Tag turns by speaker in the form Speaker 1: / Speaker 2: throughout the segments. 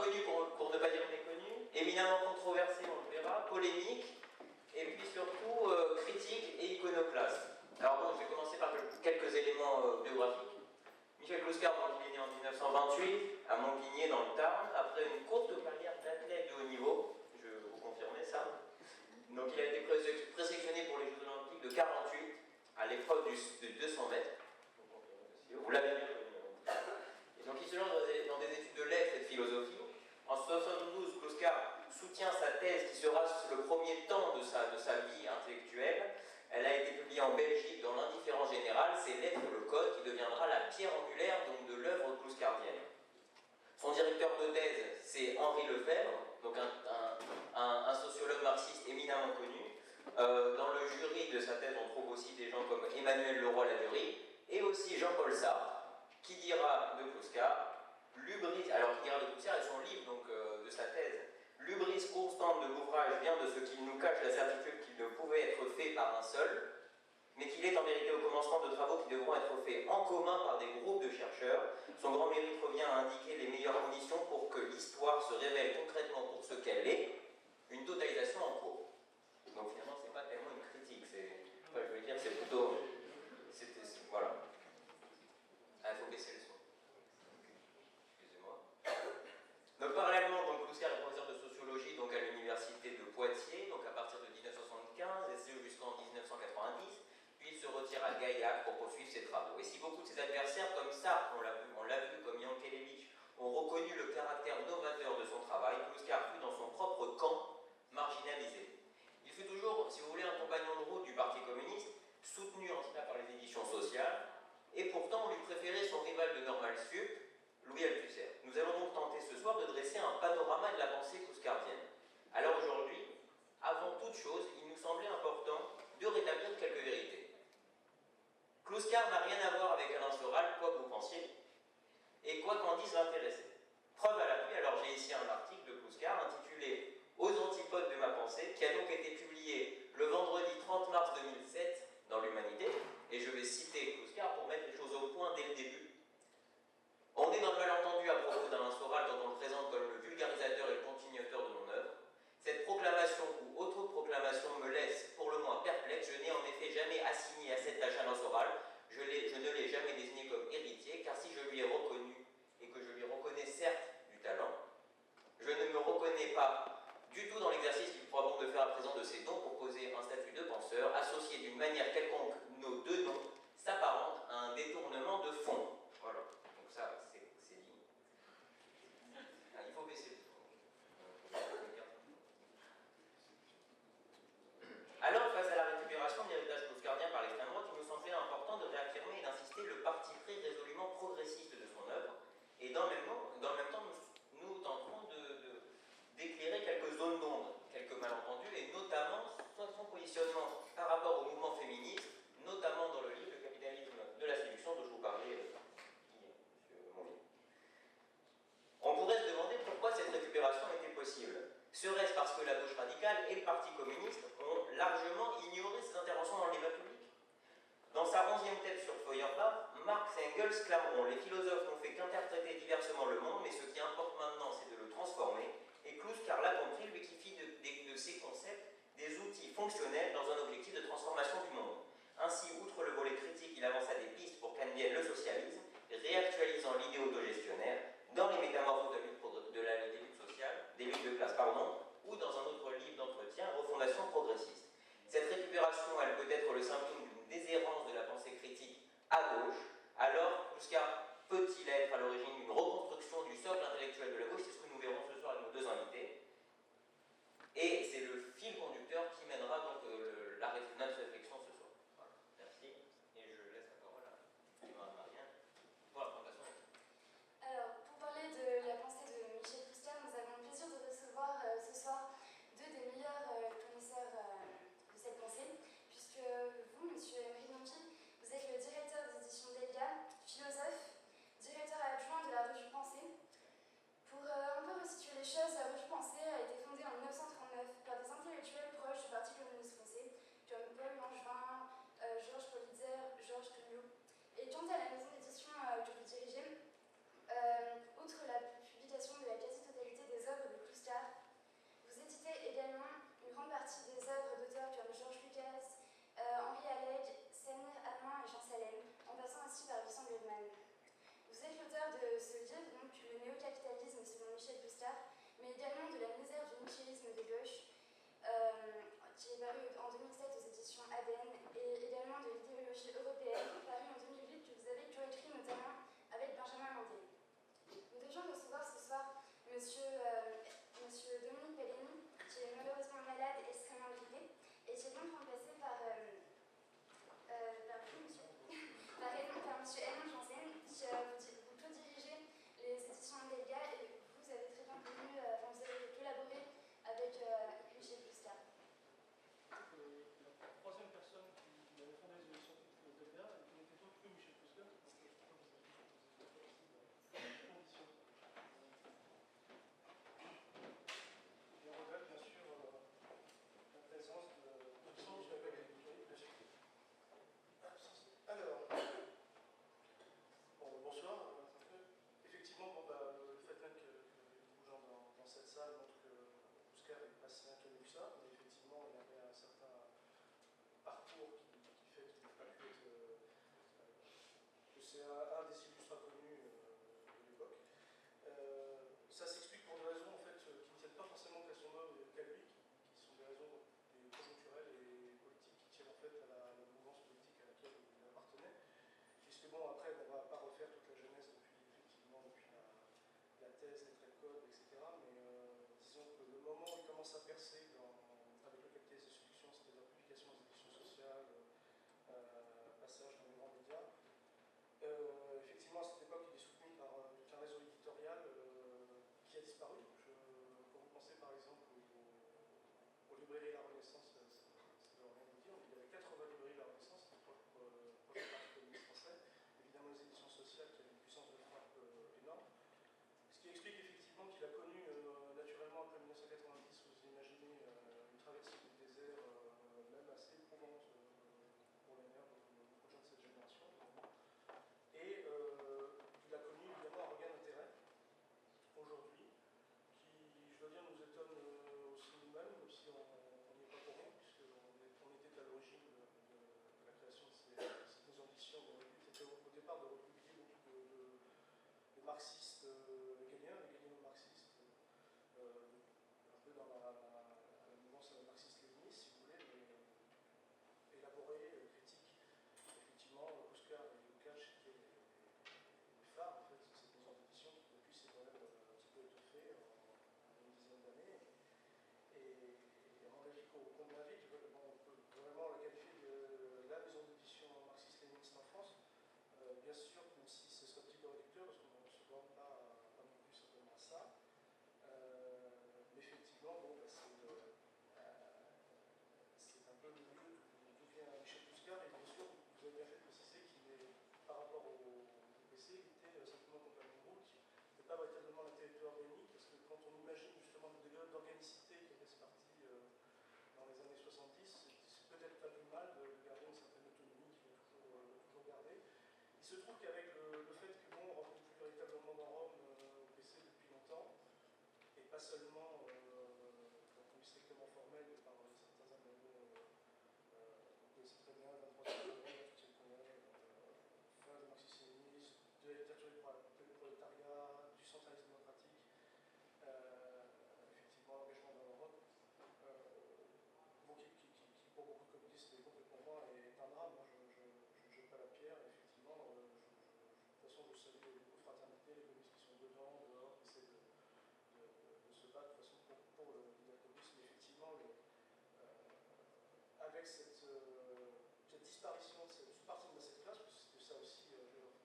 Speaker 1: inconnu pour ne pas dire méconnu, éminemment controversé, on le verra, polémique, et puis surtout critique et iconoclaste. Alors bon, je vais commencer par quelques éléments biographiques. Michel Clouscar, donc, il est né en 1928 à Montpigné dans le Tarn, après une courte carrière d'athlète de haut niveau, je vous confirmais ça. Donc il a été présélectionné pour les Jeux Olympiques de 48 à l'épreuve de 200 mètres. Vous l'avez bien connu. Et donc il se lance dans des études de lettres et de philosophie. En 1972, Clouscar soutient sa thèse qui sera le premier temps de sa vie intellectuelle. Elle a été publiée en Belgique dans l'indifférence générale, c'est Lettres et le Code qui deviendra la pierre angulaire donc, de l'œuvre clouscardienne. Son directeur de thèse, c'est Henri Lefebvre, donc un sociologue marxiste éminemment connu. Dans le jury de sa thèse, on trouve aussi des gens comme Emmanuel Leroy-Ladurie et aussi Jean-Paul Sartre, qui dira de Clouscar, alors qui dira de Clouscar et son livre donc, de sa thèse, l'hubris constante de l'ouvrage vient de ce qu'il nous cache la certitude qu'il ne pouvait être fait par un seul, mais qu'il est en vérité au commencement de travaux qui devront être faits en commun par des groupes de chercheurs. Son grand mérite revient à indiquer les meilleures conditions pour que l'histoire se révèle concrètement pour ce qu'elle est, une totalisation en cours. Donc finalement, c'est pas tellement une critique, je veux dire, c'est plutôt... voilà. Ah, il faut baisser le son. Excusez-moi. Donc parallèlement, donc, Clouscar est professeur de sociologie donc, à l'université de Poitiers, donc à partir de 1975, et c'est jusqu'en 1990. Puis il se retire à Gaillac pour poursuivre ses travaux. Et si beaucoup de ses adversaires, comme Sartre, on l'a vu, comme Yankelevitch, ont reconnu le caractère novateur de son travail, Clouscar fut dans son propre camp marginalisé. Il fut toujours, si vous voulez, un compagnon de route du Parti communiste, soutenu en tout cas par les éditions sociales, et pourtant on lui préférait son rival de Normal Sup, Louis Althusser. Nous allons donc tenter ce soir de dresser un panorama de la pensée clouscardienne. Alors aujourd'hui, avant toute chose, il nous semblait important de rétablir quelques vérités. Clouscar n'a rien à voir avec Alain Soral, quoi que vous pensiez, et quoi qu'en dise l'intéressé. Preuve à l'appui, alors j'ai ici un article de Clouscar intitulé « Aux antipodes de ma pensée », qui a donc été publié le vendredi 30 mars 2007 dans l'Humanité, et je vais citer Clouscar pour mettre les choses au point dès le début. On est dans le malentendu à propos d'Alain Soral quand on le présente comme le vulgarisateur et le continuateur de mon œuvre. Cette proclamation ou auto-proclamation me laisse pour le moins perplexe. Je n'ai en effet jamais assigné à cette tâche Alain Soral. Je ne l'ai jamais désigné comme héritier, car si je lui ai reconnu, et que je lui reconnais certes du talent, je ne me reconnais pas du tout dans l'exercice qu'il croit bon de faire à présent de ses dons pour poser un statut de penseur, associé d'une manière quelconque nos deux noms, s'apparente à un détournement de fond. Voilà. Donc ça, c'est dit. Ah, il faut baisser le son. Alors, face à la récupération de l'héritage clouscardien par l'extrême droite, il nous semblait important de réaffirmer et d'insister le parti pris résolument progressiste de son œuvre. Et dans le même temps, nous tenterons d'éclairer quelques zones d'ombre, quelques malentendus, et notamment son positionnement par rapport au mouvement féministe, notamment dans le livre Le capitalisme de la séduction dont je vous parlais hier, M. Monvier. On pourrait se demander pourquoi cette récupération était possible. Serait-ce parce que la gauche radicale et le Parti communiste ont largement ignoré ces interventions dans le débat public? Dans sa 11e thèse sur Feuerbach, Marx et Engels clameront « Les philosophes n'ont fait qu'interpréter diversement le monde, mais ce qui importe maintenant, c'est de le transformer. » Et Clouscar l'a compris, lui qui fit de ces concepts des outils fonctionnels dans un objectif de transformation du monde. Ainsi, outre le volet critique, il avança des pistes pour qu'advienne le socialisme, réactualisant l'idée autogestionnaire dans les métamorphoses de la lutte sociale, des luttes de classe, ou dans un autre livre d'entretien, Refondation progressiste. Cette récupération, elle peut être le symptôme d'une déshérence de la pensée critique à gauche. Alors, Clouscar peut-il être à l'origine d'une reconstruction du socle intellectuel de la gauche? C'est ce que nous verrons ce soir avec nos deux invités. Et c'est le fil conducteur qui mènera donc notre réflexion ce soir. Voilà. Merci. Et je laisse la parole à Marianne pour la présentation.
Speaker 2: Alors, pour parler de la pensée de Michel Clouscar, nous avons le plaisir de recevoir ce soir deux des meilleurs connaisseurs de cette pensée, puisque vous, M. Emery Dongy, vous êtes le directeur des éditions Delia, philosophe, directeur adjoint de la revue Pensée. Pour un peu resituer les choses, la revue Pensée a été fondée en 1939 par des intellectuels ADN et également de l'idéologie européenne, paru en 2008, que vous avez coécrit notamment avec Benjamin Landé. Nous devions recevoir ce soir monsieur Dominique Pellegrini, qui est malheureusement malade et extrêmement grippé, et qui est donc remplacé par monsieur Edmond Janssen, qui vous co-dirigez les éditions Delga, et vous avez très bien connu, vous avez collaboré avec Michel Puscar.
Speaker 3: La troisième personne qui avait fondé les éditions Delga n'était autre que Michel Puscar. Condition. Et on regrette bien sûr la présence de Sanchez de la Alors, bon, bonsoir. Effectivement, le fait même que beaucoup de gens dans cette salle montre que Puscar est pas si inconnu que ça, mais effectivement, il y avait un certain parcours qui fait qu'il n'a pas pu être. Que c'est un des illustres inconnus de l'époque. Ça s'explique pour des raisons en fait, qui ne tiennent pas forcément qu'à son homme et qu'à lui, qui sont des raisons conjoncturelles et politiques qui tiennent en fait à la mouvance politique à laquelle il appartenait. Puisque bon, après, on ne va pas refaire toute la jeunesse depuis la thèse, les traits de code, etc. Mais disons que le moment où il commence à percer avec le capital de séduction, c'est-à-dire publication des éditions sociales, passage dans les grands médias, effectivement, à cette époque, il est soutenu par tout un réseau éditorial qui a disparu. Quand vous pensez par exemple aux librairies La Renaissance, ça ne veut rien vous dire, mais il y avait 80 librairies La Renaissance, c'était le proche parti communiste français. Évidemment, les éditions sociales qui avaient une puissance de frappe énorme. Ce qui explique effectivement qu'il a connu naturellement après 1990, vous imaginez, une traversée du désert même assez éprouvante pour les mères, beaucoup de gens de cette génération. Et il a connu évidemment un regain d'intérêt aujourd'hui, qui, je dois dire, nous étonne aussi nous-mêmes, même si on n'y est pas pour rien, puisqu'on était à l'origine de la création de nos ambitions. C'était au départ de republier beaucoup de marxistes hegéliens, hégéliano-marxistes, un peu dans la mouvance marxiste-léniniste, si vous voulez, mais élaboré, critique, effectivement, Puscar et Lukács qui étaient les phares en fait, de cette maison d'édition qui depuis s'est quand même un petit peu étoffée en une dizaine d'années. Et à mon avis, qu'au compte d'un vide, on peut vraiment la qualifier de la maison d'édition marxiste-léniniste en France. Bien sûr, même si ce serait un petit peu réducteur, parce qu'on ne se borne pas non plus simplement à ça. Mais effectivement, bon, c'est un peu le lieu d'où vient Michel Puscar, et bien sûr, vous avez bien fait de préciser qu'il est, par rapport au PC, il était simplement compagnon de route, il n'était pas véritablement l'intellectuel organique, parce que quand on imagine justement le degré d'organicité qui était parti dans les années 70, c'est peut-être pas plus mal de garder une certaine autonomie qu'il a toujours gardée. Il se trouve qu'avec le fait que bon, on ne rencontre plus véritablement dans Rome au PC depuis longtemps, et pas seulement d'un point de vue strictement formel par certains amoureux, vous connaissez très bien, 23 février, tout ce qu'on connaît, fin du marxisme-léninisme, de la dictature du prolétariat, du centralisme démocratique, effectivement l'engagement dans l'Europe, bon, qui pour beaucoup de communistes, et pour moi, est un drame. Moi, je ne jette pas la pierre, effectivement, de toute façon, je salue beaucoup de fraternité, les communistes qui sont dedans, dehors, qui essaient de se battre de toute façon pour le communisme, mais effectivement, avec cette disparition de cette partie de cette classe, parce que c'était ça aussi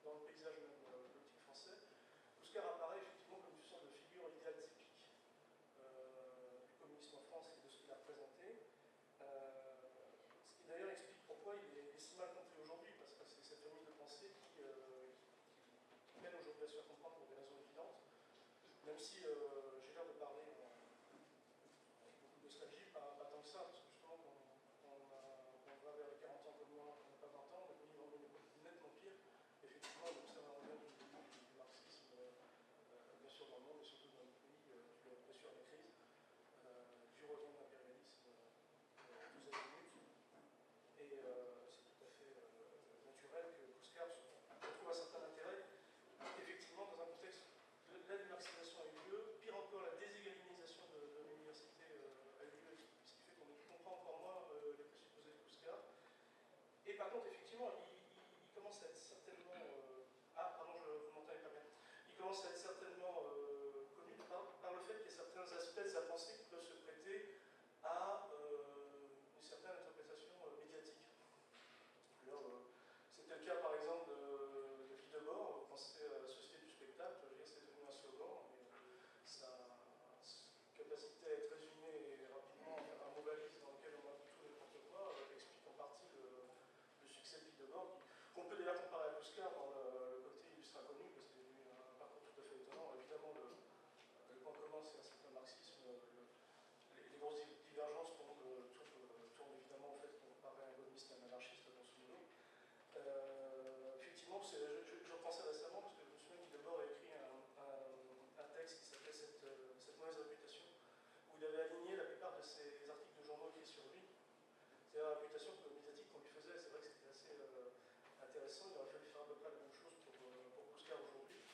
Speaker 3: dans le paysage même politique français, Puscar apparaît effectivement comme une sorte de figure idéale typique du communisme en France et de ce qu'il a représenté. Ce qui d'ailleurs explique pourquoi il est si mal compris aujourd'hui, parce que c'est cette famille de pensée qui peine aujourd'hui à se faire comprendre pour des raisons évidentes, même si j'ai l'air de parler avec beaucoup de nostalgie, pas tant que ça, parce que justement, quand on va vers les 40 ans comme moi, on n'a pas 20 ans, on a connu vraiment une époque nettement pire. Effectivement, donc ça va revenir du marxisme, bien sûr dans le monde, et surtout dans notre pays, bien sûr la crise, du retour de l'impérialisme tous azimuts. Et c'est tout à fait naturel que Puscar retrouve un certain intérêt. Effectivement, dans un contexte où la démarxisation a eu lieu, pire encore, la déségalisation de l'université a eu lieu, ce qui fait qu'on comprend encore moins les présupposés de Puscar. commence à être certainement connu par le fait qu'il y a certains aspects de sa pensée qui peuvent se prêter à une certaine interprétation médiatique. C'était le cas par exemple de Guy Debord, pensez à la société du spectacle, c'est devenu un slogan, mais sa capacité à être résumée rapidement à un mot valise dans lequel on a tout n'importe quoi explique en partie le succès de Guy Debord, qu'on peut d'ailleurs comparer à Kouskar dans le côté illustre inconnu, parce qu'il y a eu un parcours tout à fait étonnant. Évidemment, le point commun, c'est un certain marxisme. Les grosses divergences tournent évidemment au fait qu'on paraît un gaulliste et un anarchiste, grosso modo. Effectivement, je repensais récemment, parce que je me souviens qu'il d'abord a écrit un texte qui s'appelait cette mauvaise réputation, où il avait aligné la plupart de ses articles de journaux écrits sur lui. C'est la réputation médiatique qu'on lui faisait, c'est vrai que c'était assez intéressant. Il aurait fallu faire à peu près la même chose pour Kouskar aujourd'hui.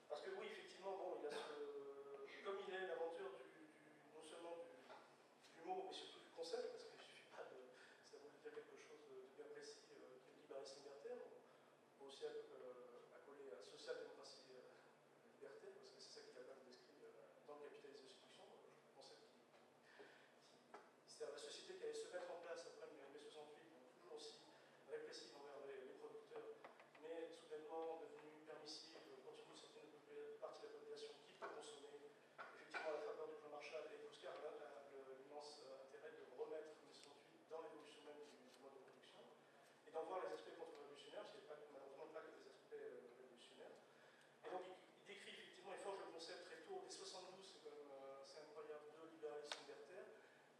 Speaker 3: Parce que oui, effectivement, bon, il a comme il est l'aventure non seulement du mot, mais surtout du concept, parce qu'il ne suffit pas de. Ça voulait dire quelque chose de bien précis, qui est libéralisme libertaire. On peut aussi accoler à social-démocratie libertaire, parce que c'est ça qu'il a même décrit dans le capitalisme de séduction, le concept c'est-à-dire la société qui allait se mettre en place après mai 68, donc toujours aussi répressive envers les producteurs, mais soudainement devenue permissive, continue certaines parties de la population qui peut consommer. Effectivement, à la faveur du plan Marshall, et Kouskar a l'immense intérêt de remettre mai 68 dans l'évolution même du mode de production, et d'en voir les aspects contre-révolutionnaires, parce qu'il n'y a malheureusement pas que des aspects révolutionnaires. Et donc il décrit effectivement, il forge le concept très tôt, dès 72, c'est quand même assez incroyable, de libéralisme libertaire,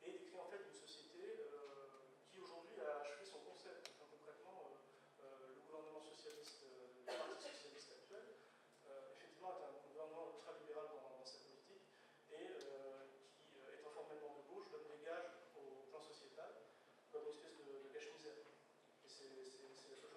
Speaker 3: et décrit en fait une société qui aujourd'hui a achevé son concept. Enfin, concrètement, le gouvernement socialiste, le parti socialiste actuel, effectivement est un gouvernement ultra-libéral dans sa politique et qui, étant formellement de gauche, donne des gages au plan sociétal comme une espèce de cache-misère. Et c'est la seule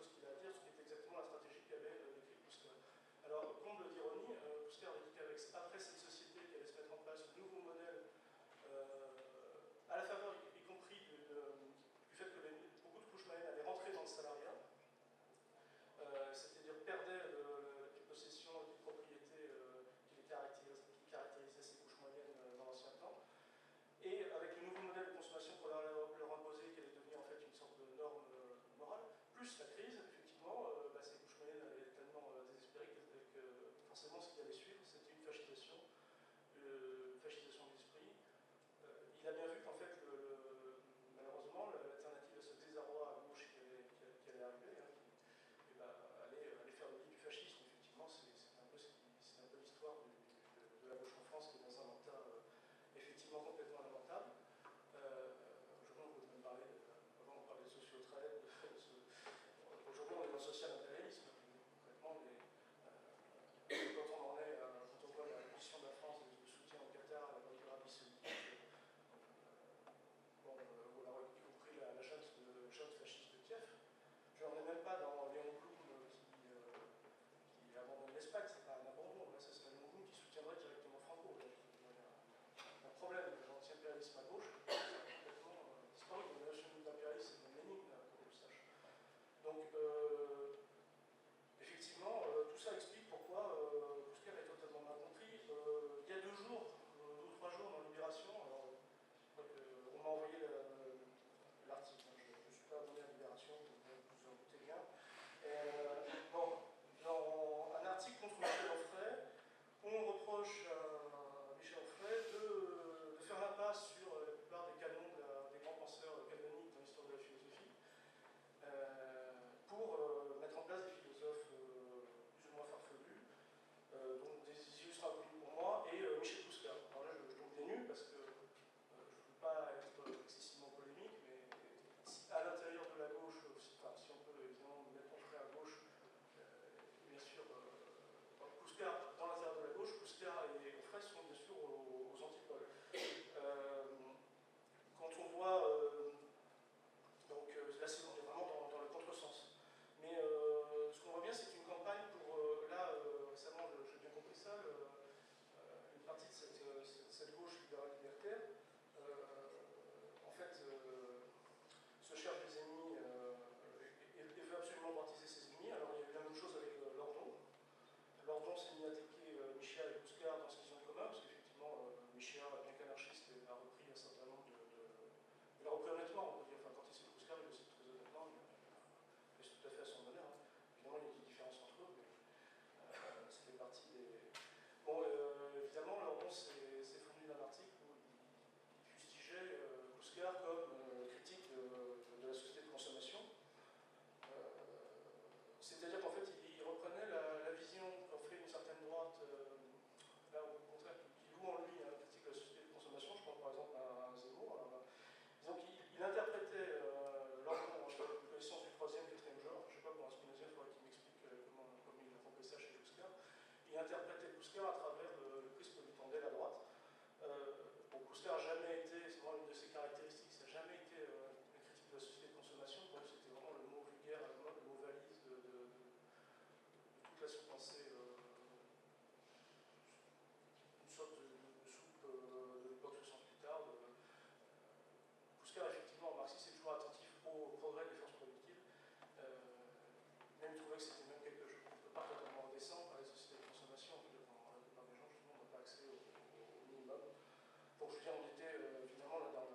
Speaker 3: bon, je veux dire, on était finalement là, dans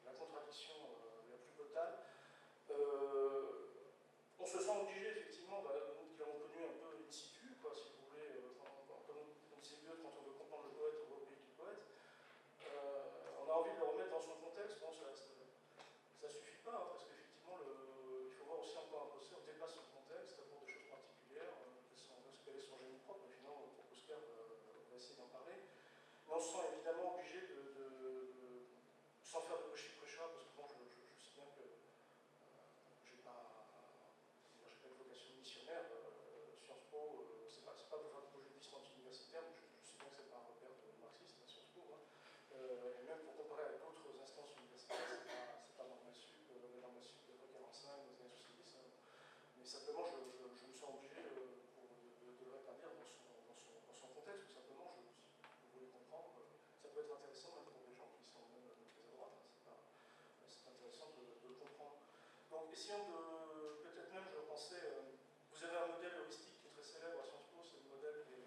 Speaker 3: la contradiction la plus totale. On se sent obligé, effectivement, nous qui avons connu un peu in situ, quoi, si vous voulez, comme on disait mieux, quand on veut comprendre le poète, on va au pays du poète. On a envie de le remettre dans son contexte. Bon, ça suffit pas, hein, parce qu'effectivement, il faut voir aussi en quoi un procès, on dépasse son contexte pour des choses particulières, quel est son génie propre, et finalement, pour Oscar, on va essayer d'en parler. Mais on se sent évidemment obligé sans faire de cochis-préchats, parce que bon, je sais bien que j'ai pas une vocation missionnaire. Sciences Po, c'est pas pour faire du prosélytisme anti-universitaire, mais je sais bien que c'est pas un repère de marxiste, hein, Sciences Po. Hein. Et même pour comparer avec d'autres instances universitaires, c'est pas normal sup, la normal sup de 45 dans les années 70. Hein. Mais simplement, je me sens obligé de le rétablir dans son contexte, tout simplement. Vous voulez comprendre, ça peut être intéressant même pour des gens qui sont même très à droite. Hein. C'est intéressant de le comprendre. Donc, essayons de, peut-être même, je pensais, vous avez un modèle heuristique qui est très célèbre à Sciences Po, c'est le modèle des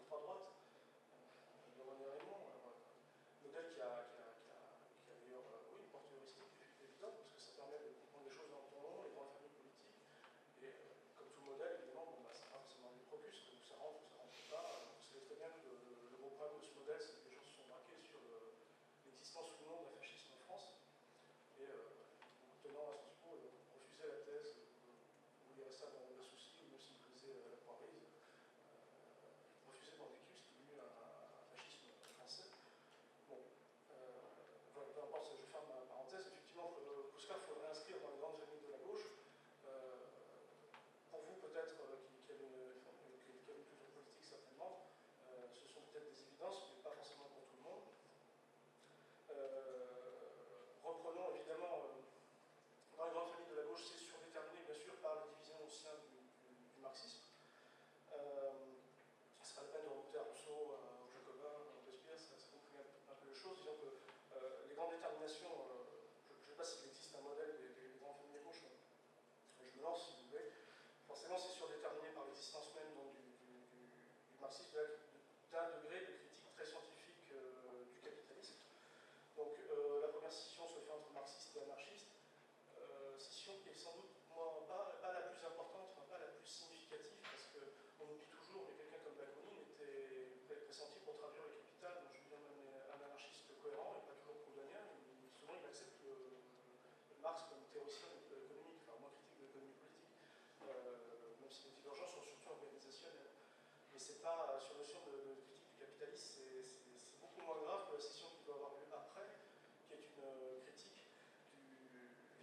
Speaker 3: trois droites, de René Raymond. Modèle qui a d'ailleurs oui, une portée heuristique évidente, parce que ça permet de comprendre les choses dans le temps long, les grandes familles politiques. Et comme tout modèle, évidemment, bon, c'est pas forcément des crocus, où ça rentre ou ça rentre pas. Vous savez très bien que le gros problème de ce modèle, c'est que les gens se sont braqués sur l'existence ou non d'un fascisme en France. Et tenant à Sciences Po, refuser la thèse, vous lirez ça dans le souci, ou même si vous lisez la Croix-Rise, refuser Mordicus qui est un fascisme français. Bon, peu importe, je ferme ma parenthèse. Effectivement, Oscar, il faudrait inscrire dans les grandes familles de la gauche. Pour vous, peut-être, qui avez une culture politique, certainement, ce sont peut-être des évidences, mais pas forcément pour tout le monde. Reprenons évidemment, dans les grandes familles de la gauche, c'est surdéterminé, bien sûr, par la division au sein du marxisme. C'est pas la peine de remonter à Rousseau, aux Jacobins, à Robespierre, ça comprime un peu les choses. Disons que les grandes déterminations, je ne sais pas s'il existe un modèle des grandes familles de gauche, je me lance si vous voulez. Forcément, c'est surdéterminé par l'existence même donc, du marxisme, d'un degré de critique très scientifique du capitalisme. Donc, la première scission se fait entre marxistes et anarchistes. Scission qui est sans doute, moi, pas la plus importante, pas la plus significative, parce qu'on oublie toujours, mais quelqu'un comme Bakounine était pressenti pour traduire le Capital, donc je veux dire même un anarchiste cohérent et pas toujours proudhonien. Souvent, il accepte Marx comme théoricien économique, enfin moins critique de l'économie politique, même si les divergences sont surtout organisationnelles. Mais c'est pas, sur la notion de critique du capitalisme, c'est beaucoup moins grave que la scission qui doit avoir lieu après, qui est une critique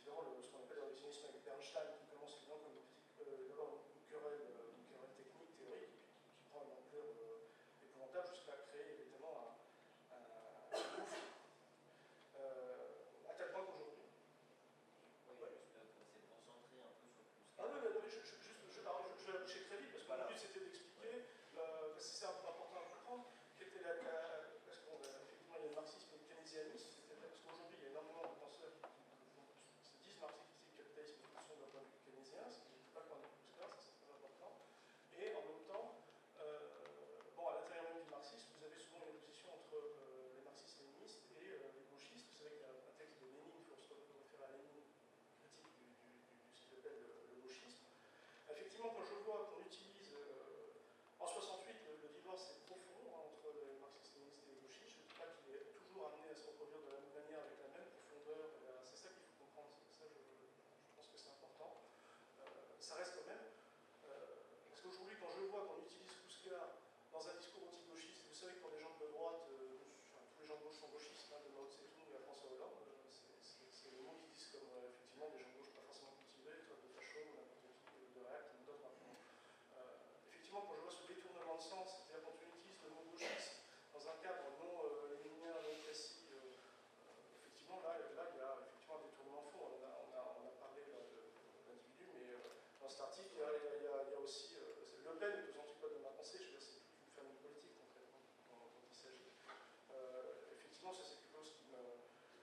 Speaker 3: évidemment, ce qu'on appelle le révisionnisme avec Bernstein, qui commence évidemment comme d'abord une querelle technique, théorique, qui prend une ampleur épouvantable jusqu'à créer évidemment un gouffre. À tel point qu'aujourd'hui.
Speaker 1: Oui, ouais. Juste pour essayer de concentrer un peu sur tout ce
Speaker 3: Ah oui, mais je vais la boucher très vite, parce que mon but c'était d'expliquer, parce que c'est important à comprendre, parce qu'effectivement il y a le marxisme et le keynésianisme, parce qu'aujourd'hui il y a énormément de penseurs qui se disent marxistes et capitalisme qui sont d'un point de vue keynésien, ce qui n'est pas le point de vue Oscar, ça c'est très important. Et en même temps, bon, à l'intérieur même du marxisme, vous avez souvent une opposition entre les marxistes-léninistes et les gauchistes. Vous savez qu'il y a un texte de Lénine, il faut se référer à Lénine, critique de ce qu'il appelle le gauchisme. Effectivement, quand je vois qu'on utilise, en 68, le divorce est profond entre les marxistes-léninistes et les gauchistes, je ne dis pas qu'il est toujours amené à se reproduire de la même manière, avec la même profondeur, c'est ça qu'il faut comprendre, c'est ça je pense que c'est important. Ça reste quand même, parce qu'aujourd'hui, quand je vois qu'on utilise Kouskar dans un discours anti-gauchiste, vous savez que pour les gens de droite, tous les gens de gauche sont gauchistes, de Mao Tse-tung à François Hollande, c'est le mot qu'ils disent comme effectivement des gens de gauche pas forcément cultivés, de facho, de réact, d'autres. Effectivement, quand je vois ce détournement de sens, c'est-à-dire quand on utilise le mot gauchiste dans un cadre non léninien, non précis, effectivement, là, il y a effectivement un détournement fond. On a parlé de l'individu, mais dans cet article, il y a aussi. Le Pen est aux antipodes de ma pensée, je veux dire, c'est toute une famille politique concrètement dont il s'agit. Effectivement, ça c'est quelque chose qui me.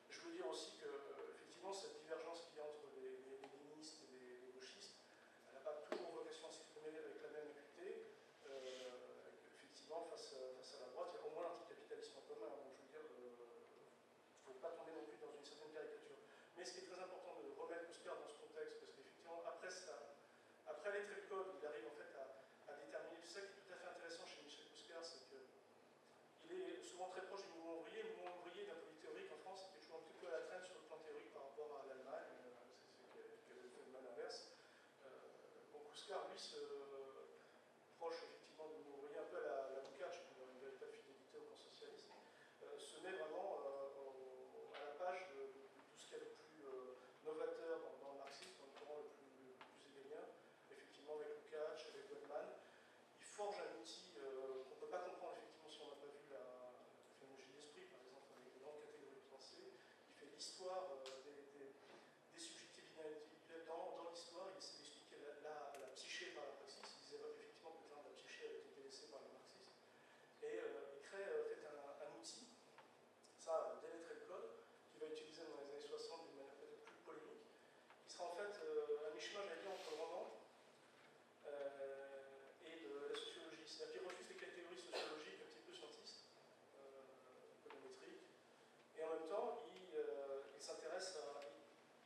Speaker 3: Je veux dire aussi que, effectivement, cette divergence qu'il y a entre les léninistes et les gauchistes, elle n'a pas toujours vocation à s'exprimer avec la même acuité. Effectivement, face à la droite, il y a au moins l'anticapitalisme en commun. Donc, je veux dire, plus proche effectivement de vous voyez un peu à la Lukács, une véritable fidélité au camp socialiste, se met vraiment à la page de tout ce qu'il y a de plus novateur dans le marxisme, dans le courant le plus hegelien, effectivement avec Lukács, avec Goldman. Il forge un outil qu'on ne peut pas comprendre effectivement si on n'a pas vu la phénoménologie de l'esprit, par exemple, avec les grandes catégories de pensée. Il fait l'histoire des subjectivités individuelles dans l'histoire, il essaie d'expliquer la psyché par la praxis. Ils évoquent effectivement que la psyché a été délaissée par les marxistes. Et il crée un outil, ça, délettré le code, qu'il va utiliser dans les années 60 d'une manière peut-être plus polémique, qui sera en fait un mi-chemin, j'allais dire, entre le roman et de la sociologie. C'est-à-dire qu'il refuse les catégories sociologiques un petit peu scientistes, économétriques, et en même temps, il s'intéresse à...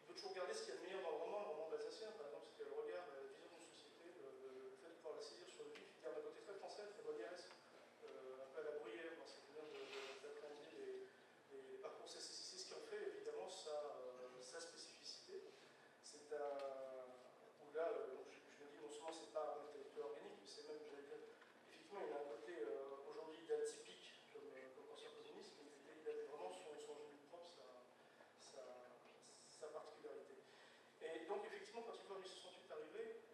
Speaker 3: Il veut toujours garder ce qu'il y a de meilleur dans le roman alsacien, par exemple, c'était le regard, la vision d'une société, le fait de pouvoir la saisir sur le vif, il garde un côté très français, très molièresque, un peu à la Bruyère, dans cette manière d'appréhender les parcours. C'est ce qui en fait évidemment sa spécificité. C'est où là, je me dis, non seulement c'est pas un intellectuel organique, mais c'est même, j'allais dire, effectivement, il a un côté aujourd'hui atypique comme penseur communiste, mais il a vraiment son génie propre, sa particularité. Et donc, effectivement, quand il voit 1868 arriver,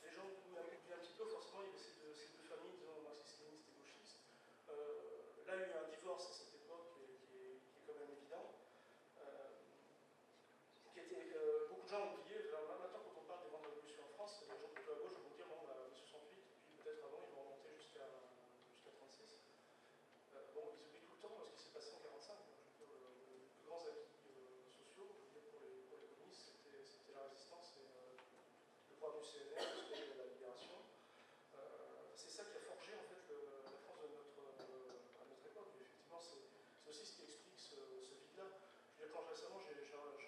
Speaker 3: les gens oublient un petit peu, forcément, il y avait ces deux familles, disons, marxistes-léninistes et gauchistes. Là, il y a eu un divorce à cette époque qui est quand même évident. Beaucoup de gens ont oublié. Maintenant, quand on parle des grandes révolutions en France, les gens plutôt à gauche vont dire bon, 68, puis peut-être avant, ils vont remonter jusqu'à 36. Bon, ils oublient tout le temps ce qui s'est passé en 45. Les plus grands acquis sociaux, je veux dire, pour les communistes, c'était la résistance et le programme du CNR, c'était la libération. C'est ça qui a forgé en fait la France à notre époque. Et effectivement, c'est aussi ce qui explique ce vide-là. Je veux dire, quand récemment j'ai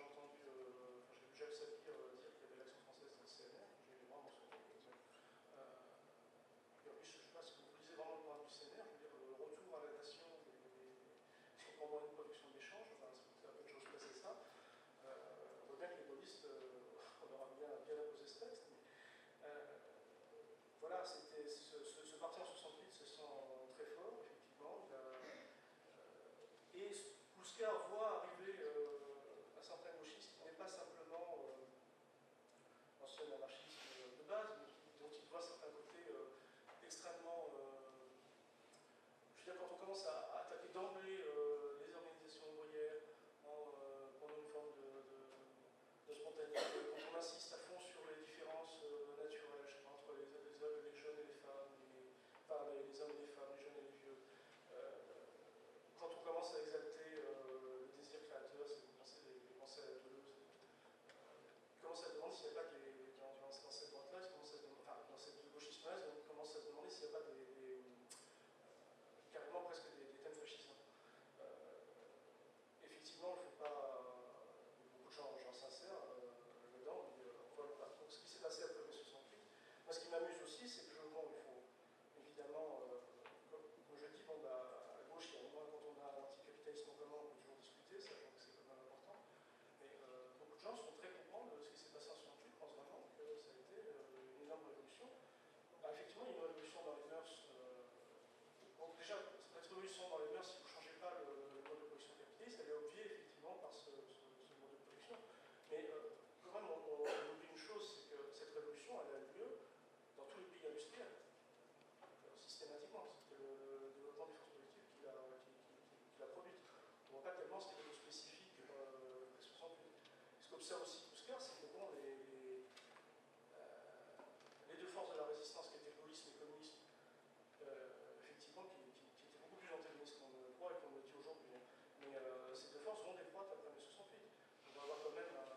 Speaker 3: entendu, j'ai vu Jacques Sapir dire qu'il y avait l'action française dans le CNR, j'ai vraiment surpris. Et en plus, je ne sais pas si vous lisez vraiment le programme du CNR, je veux dire, le retour à la nation, pendant une production d'échange, enfin, c'est un peu de choses passer ça. On voit bien que les gaullistes, on aura bien imposé ce texte, mais voilà, c'était ce parti en 68 se sent très fort, effectivement. Et Kouskar voit arriver un certain gauchiste qui n'est pas simplement l'ancien anarchisme de base, mais dont il voit certains côtés extrêmement... je veux dire, quand on commence à attaquer d'emblée les organisations ouvrières en prenant une forme de spontanéité, quand on insiste à fond sur les différences naturelles entre les jeunes et les femmes, les hommes et les femmes, les jeunes et les vieux, quand on commence à exalter le désir créateur, c'est les pensées à la Deleuze, il commence à se demander s'il n'y a pas dans cette droite-là, dans cette gauchisme-là, il commence à se demander s'il n'y a pas carrément presque des thèmes fascisants. Effectivement, il ne faut pas... Il y a beaucoup de gens sincères là-dedans, on voit le parcours. Ce qui s'est passé après mai 68. Moi, ce qui m'amuse aussi, c'est que il faut évidemment, comme je dis, à gauche, il y a au moins quand on a l'anticapitalisme en commun, on peut toujours discuter, sachant que c'est quand même important. Mais beaucoup de gens sont très contents de ce qui s'est passé en 68, pensent vraiment que ça a été une énorme révolution. Effectivement, il y a une révolution dans les mœurs. Donc déjà, cette révolution dans les mœurs, si vous ne changez pas le mode de production capitaliste, elle est obviée effectivement par ce mode de production. Mais quand même, on oublie une chose, c'est que cette révolution, elle a lieu dans tous les pays industriels, systématiquement. C'était le développement des forces productives qui l'a produite. On ne voit pas tellement ce qui est spécifique après 68. Ce qu'observe aussi Kouskar, c'est que bon, les deux forces de la résistance qui étaient le gaullisme et le communisme, effectivement, qui étaient beaucoup plus antagonistes qu'on le croit et qu'on le dit aujourd'hui. Mais ces deux forces vont décroître après mai 68. On va avoir quand même un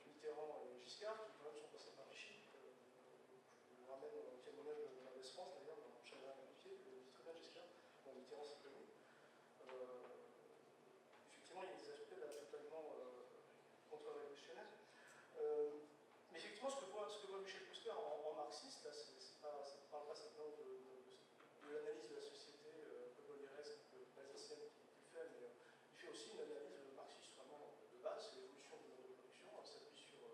Speaker 3: Mitterrand et Giscard qui quand même sont passés par Vichy. Je vous ramène au témoignage de Mendès France, d'ailleurs, dans Chagrin et Pied, que dit très bien Giscard, dont Mitterrand s'est connu. Effectivement, il y a des aspects là totalement contre-révolutionnaires. Mais effectivement, ce que voit Michel Kouskar en marxiste, là, ça ne parle pas simplement de l'analyse de la société molièresque, alsacienne qu'il fait, mais il fait aussi une analyse marxiste vraiment de base, c'est l'évolution du mode de production, on s'appuie sur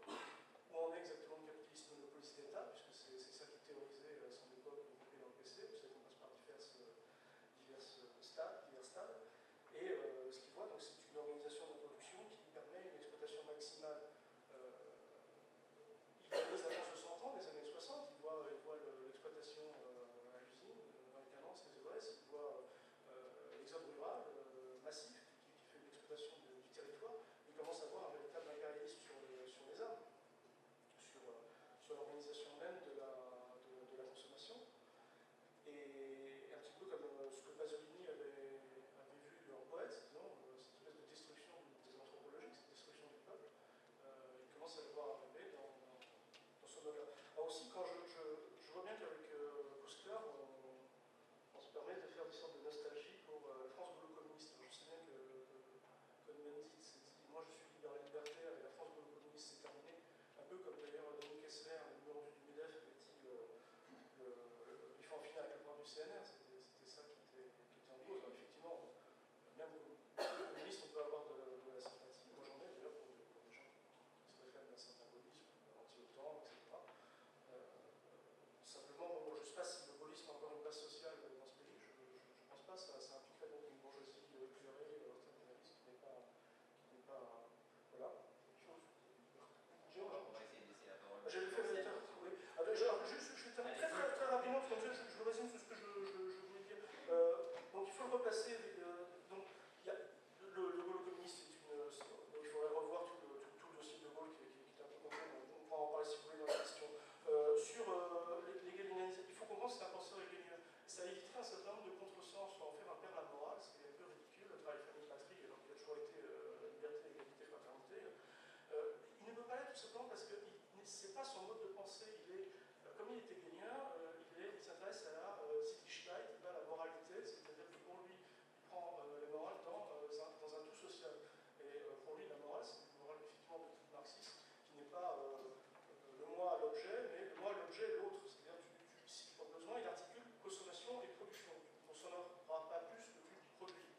Speaker 3: CNR, c'était ça qui était en cause. Alors, effectivement, même comme communiste, on peut avoir de la sympathie. Moi, j'en ai d'ailleurs pour des gens qui se réclament d'un certain gaullisme, anti-OTAN, etc. Simplement, moi, je ne sais pas si le gaullisme a encore une base sociale dans ce pays. Je ne pense pas. Ça impliquerait donc une bourgeoisie éclairée, capitaliste, qui n'est pas. Voilà.
Speaker 1: On va essayer de laisser la parole.
Speaker 3: J'avais fait le temps, oui. Je termine très rapidement, comme ça je résume ce que je voulais dire. Donc il faut le replacer. Donc, il y a, le Gaulle communiste, il faudrait revoir tout le dossier de Gaulle qui est un peu complet, on pourra en parler si vous voulez dans la question. Sur l'égalinisation, il faut comprendre que c'est un penseur hegelien. Ça éviterait un certain nombre de contresens, en faire un père la morale, ce qui est un peu ridicule, le travail famille-patrie, alors qu'il a toujours été liberté, égalité, fraternité. Il ne peut pas l'être tout simplement parce que ce n'est pas son mode de pensée. Comme il est hegelien, il s'intéresse à la Sittlichkeit, à la moralité, c'est-à-dire que pour lui, il prend la morale dans un tout social. Et pour lui, la morale, c'est une morale effectivement de type marxiste, qui n'est pas le moi à l'objet, mais le moi à l'objet et l'autre. C'est-à-dire si tu as besoin, il articule consommation et production. Tu ne consommeras pas plus que tu produis.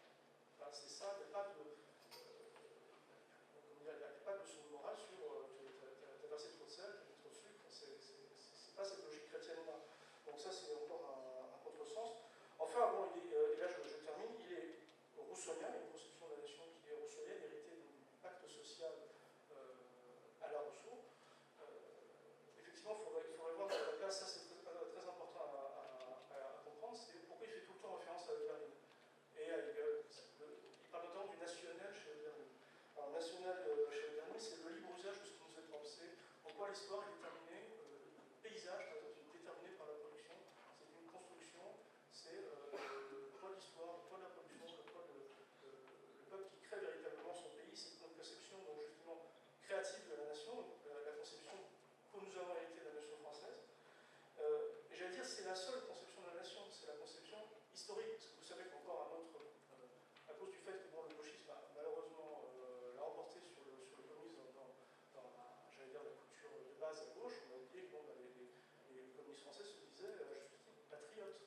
Speaker 3: Enfin, c'est ça, il n'y a pas de. Il n'y a pas de leçon de morale sur t'as versé trop de sel, t'as mis trop de sucre, c'est pas cette logique chrétienne-là. Donc ça c'est encore un contresens. Enfin bon, et là je termine, il est rousseauien, il y a une conception de la nation qui est rousseauienne, héritée du pacte social à la Rousseau. Effectivement, il faudrait voir la place, ça c'est très important à comprendre, c'est pourquoi il fait tout le temps référence à Hölderlin et à Hegel. Il parle notamment du national chez Hölderlin. Alors, national chez Hölderlin, c'est le libre usage de ce qui nous est pensé. Pourquoi l'histoire est déterminée, le paysage, par exemple, est déterminé par la production. C'est une construction, c'est le poids de l'histoire, le poids de la production, le poids de le peuple qui crée véritablement son pays. C'est une conception, donc, justement, créative de la nation, la conception que nous avons héritée de la nation française. Et j'allais dire, c'est la seule conception de la nation, c'est la conception historique. Parce que vous savez qu'encore un autre, à cause du fait que bon, le gauchisme a malheureusement l'a emporté sur le communisme dans j'allais dire, la culture de base à gauche, on a oublié que bon, les communistes français se disaient patriotes.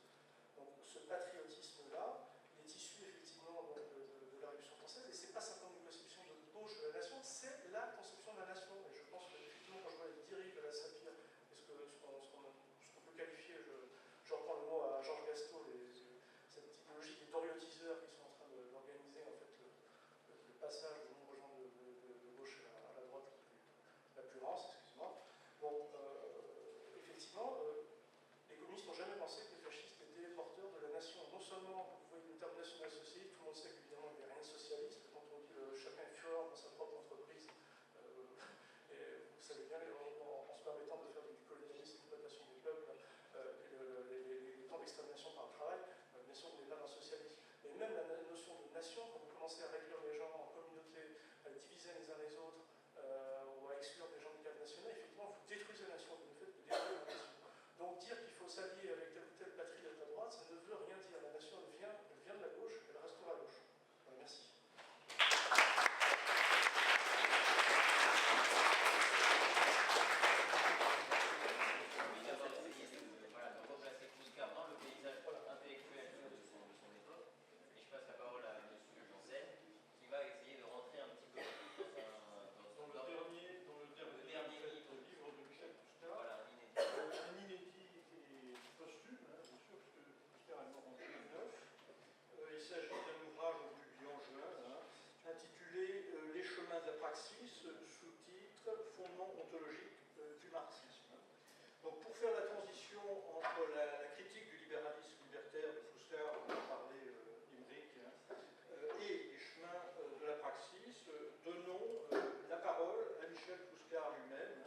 Speaker 3: Donc ce patriotisme-là, il est issu effectivement donc, de la Révolution française, et c'est pas simplement une conception de gauche de la nation, c'est la conception de la nation. Et je pense que effectivement, quand je vois les dérives de la Sapir, ce qu'on peut qualifier, je reprends le mot à Georges Gastaud, cette typologie des doriotiseurs qui sont en train d'organiser en fait le passage de nombreux gens de gauche à la droite la plus rance, excuse-moi. Bon, effectivement, les communistes n'ont jamais pensé que les fascistes étaient porteurs de la nation. Non seulement, vous voyez le terme national-socialiste, tout le monde sait qu'évidemment il n'y a rien de socialiste, quand on dit chacun est führer dans sa propre entreprise, et vous savez bien, en se permettant de faire du colonialisme, l'exploitation des peuples, les temps d'extermination par le travail, bien sûr, on n'est pas dans le socialisme. Mais même la notion de nation, quand vous commencez à réduire les gens en communauté, à les diviser les uns les autres, ou à exclure des gens du cadre national, effectivement, vous détruisez la nation, vous ne faites que détruire la nation. Donc dire qu'il faut s'allier avec telle ou telle patrie à droite, ça ne veut rien dire. La nation, elle vient de la gauche, elle restera à gauche. Voilà, merci.
Speaker 4: Intitulé Les chemins de la praxis, sous-titre Fondement ontologique du marxisme. Donc pour faire la transition entre la critique du libéralisme libertaire de Fuscar, dont a parlé Imric, et les chemins de la praxis, donnons la parole à Michel Fuscar lui-même,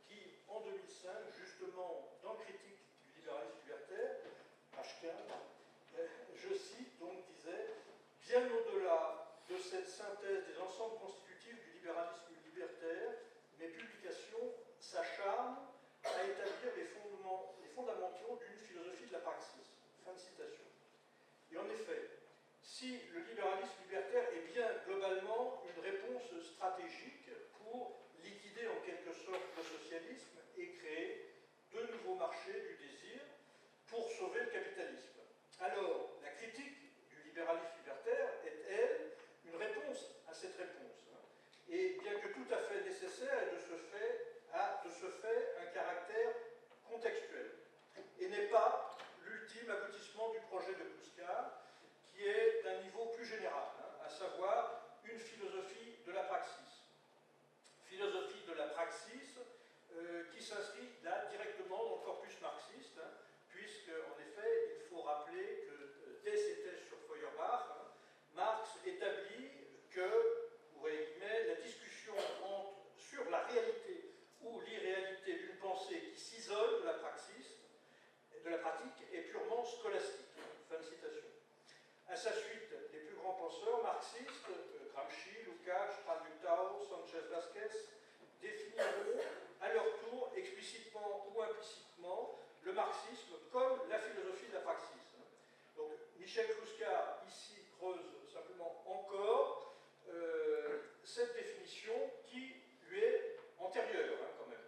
Speaker 4: qui en 2005, justement dans Critique du libéralisme libertaire, page 15, je cite, donc disait « Bien au-delà de cette synthèse des ensembles constitutifs du libéralisme libertaire, mes publications s'acharnent à établir les fondements nécessaire et a de ce fait un caractère contextuel et n'est pas l'ultime aboutissement du projet de Kluskar, qui est d'un niveau plus général, à savoir une philosophie de la praxis. Philosophie de la praxis qui s'inscrit là directement dans le corpus marxiste, puisque, en effet, il faut rappeler que dès ses thèses sur Feuerbach, Marx établit que, ouvrez guillemets, la discussion sur la réalité ou l'irréalité d'une pensée qui s'isole de la praxis, de la pratique, est purement scolastique. Fin de citation. À sa suite, les plus grands penseurs marxistes, Gramsci, Lukács, Traductau, Sanchez Vasquez, définiront à leur tour, explicitement ou implicitement, le marxisme comme la philosophie de la praxis. Donc, Michel Kluskar, ici, creuse simplement encore cette définition qui lui est antérieure, quand même.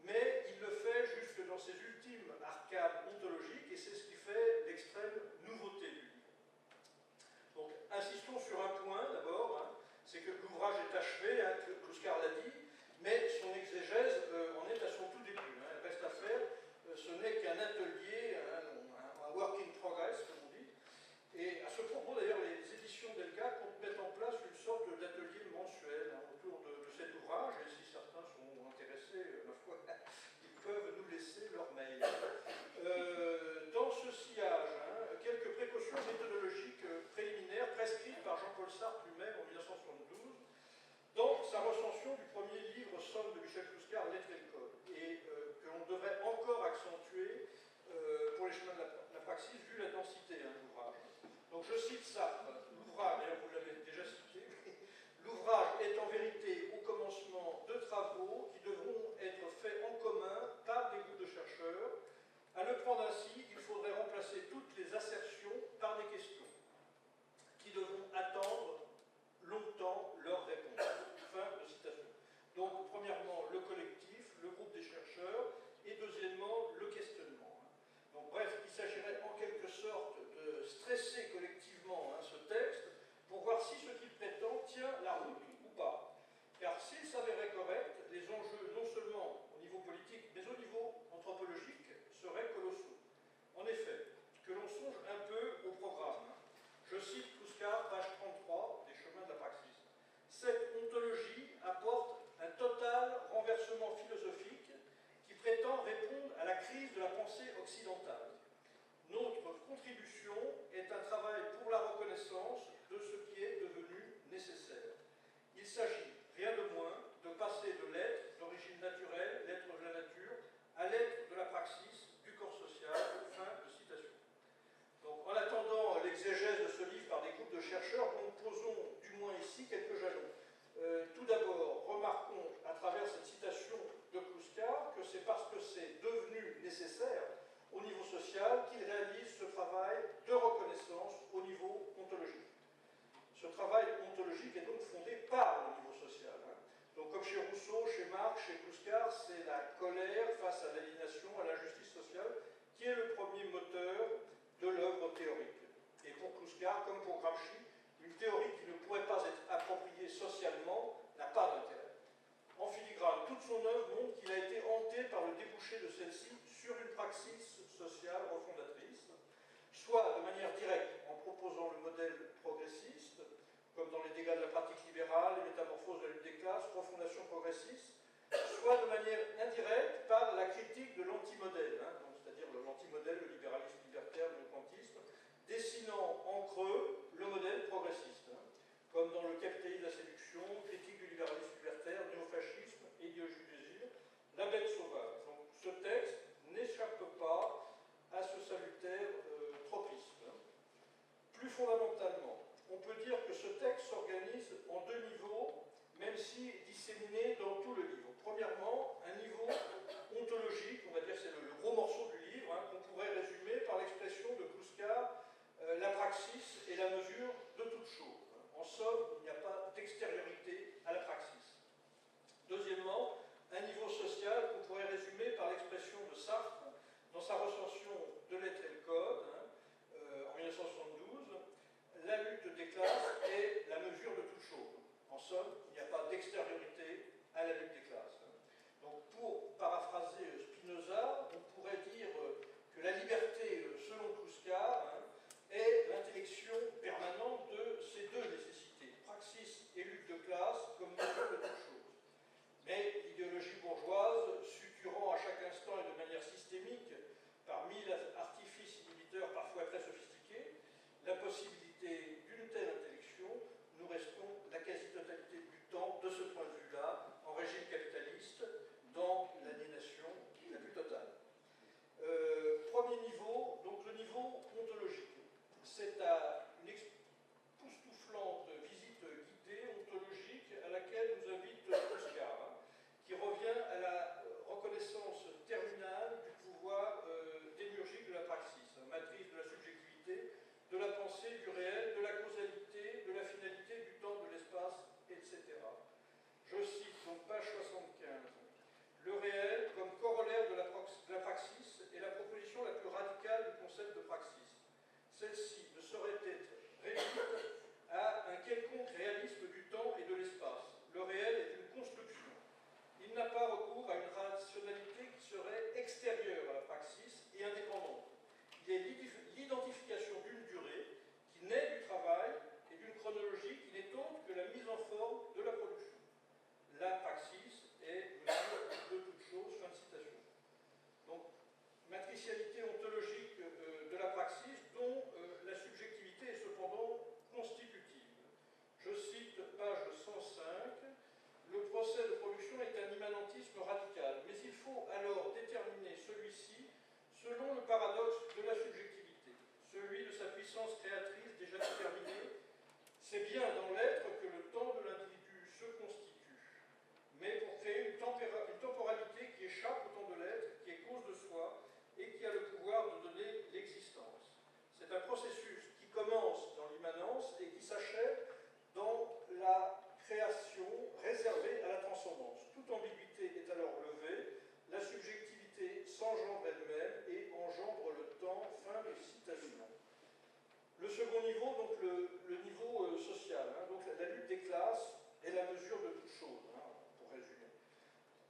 Speaker 4: Mais il le fait jusque dans ses ultimes arcades ontologiques, et c'est ce qui fait l'extrême nouveauté du livre. Donc, insistons sur un point d'abord, c'est que l'ouvrage est achevé, Kluskar l'a dit, mais son exégèse en est à son tout début. Il reste à faire, ce n'est qu'un atelier, un work in progress, comme on dit. Et à ce propos, d'ailleurs, les éditions d'Elga comptent mettre en place une sorte d'atelier mensuel autour de cet ouvrage, et si certains sont intéressés, ma foi, ils peuvent nous laisser leur mail. Dans ce sillage, quelques précautions méthodologiques préliminaires prescrites par Jean-Paul Sartre lui-même en 1972, dans sa recension du premier livre somme de Michel Kluskar, Lettres et le Code, et que l'on devrait encore accentuer pour les chemins de la praxis, vu la densité de l'ouvrage. Donc je cite Sartre, l'ouvrage, d'ailleurs vous l'avez déjà cité, l'ouvrage est en vérité au commencement de travaux qui devront être faits en commun par des groupes de chercheurs. À le prendre ainsi, il faudrait remplacer toutes les assertions par des questions qui devront attendre longtemps leur réponse. Fin de citation. Donc, premièrement, le collectif, le groupe des chercheurs, et deuxièmement, le questionnement. Donc, bref, il s'agirait en quelque sorte de stresser collectivement ce texte pour voir si ce qu'il prétend tient la route ou pas. Car s'il s'avérait correct, les enjeux, non seulement au niveau politique, mais au niveau anthropologique, seraient colossaux. En effet, que l'on songe un peu au programme. Je cite Kluskar, page 33, des chemins de la praxis. Cette ontologie apporte un total renversement philosophique qui prétend répondre à la crise de la pensée occidentale. Notre contribution est un travail pour la reconnaissance de ce qui est devenu nécessaire. Il s'agit, rien de moins, de passer de l'être d'origine naturelle, l'être de la nature, à l'être de la praxis, du corps social. Fin de citation. Donc, en attendant l'exégèse de ce livre par des groupes de chercheurs, nous posons du moins ici quelques jalons. Tout d'abord, remarquons à travers cette citation de Kluskar que c'est parce que c'est devenu nécessaire au niveau social qu'il réalise ce travail de reconnaissance au niveau ontologique. Ce travail ontologique est donc fondé par le niveau social. Donc, comme chez Rousseau, chez Marx, chez Kluskar, c'est la colère face à l'aliénation, à l'injustice sociale, qui est le premier moteur de l'œuvre théorique. Et pour Kluskar, comme pour Gramsci, une théorie qui ne pourrait pas être appropriée socialement n'a pas d'intérêt. En filigrane, toute son œuvre montre qu'il a été hanté par le débouché de celle-ci sur une praxis sociale refondatrice, soit de manière directe en proposant le modèle progressiste, comme dans les dégâts de la pratique libérale, les métamorphoses de la lutte des classes, refondation progressiste, soit de manière indirecte par la critique de l'antimodèle, c'est-à-dire l'antimodèle, le libéralisme libertaire, le kantisme, dessinant en creux le modèle progressiste, comme dans le capitalisme de la séduction, critique du libéralisme libertaire, néofascisme, idéologie du désir, la bête sauvage. Donc ce texte n'échappe pas à ce salutaire tropisme. Plus fondamentalement, on peut dire que ce texte s'organise en deux niveaux, même si disséminé dans tout le livre. Premièrement, un niveau ontologique, on va dire c'est le gros morceau du livre, qu'on pourrait résumer par l'expression de Kluskar, la praxis est la mesure de toute chose. En somme, il n'y a pas d'extériorité à la praxis.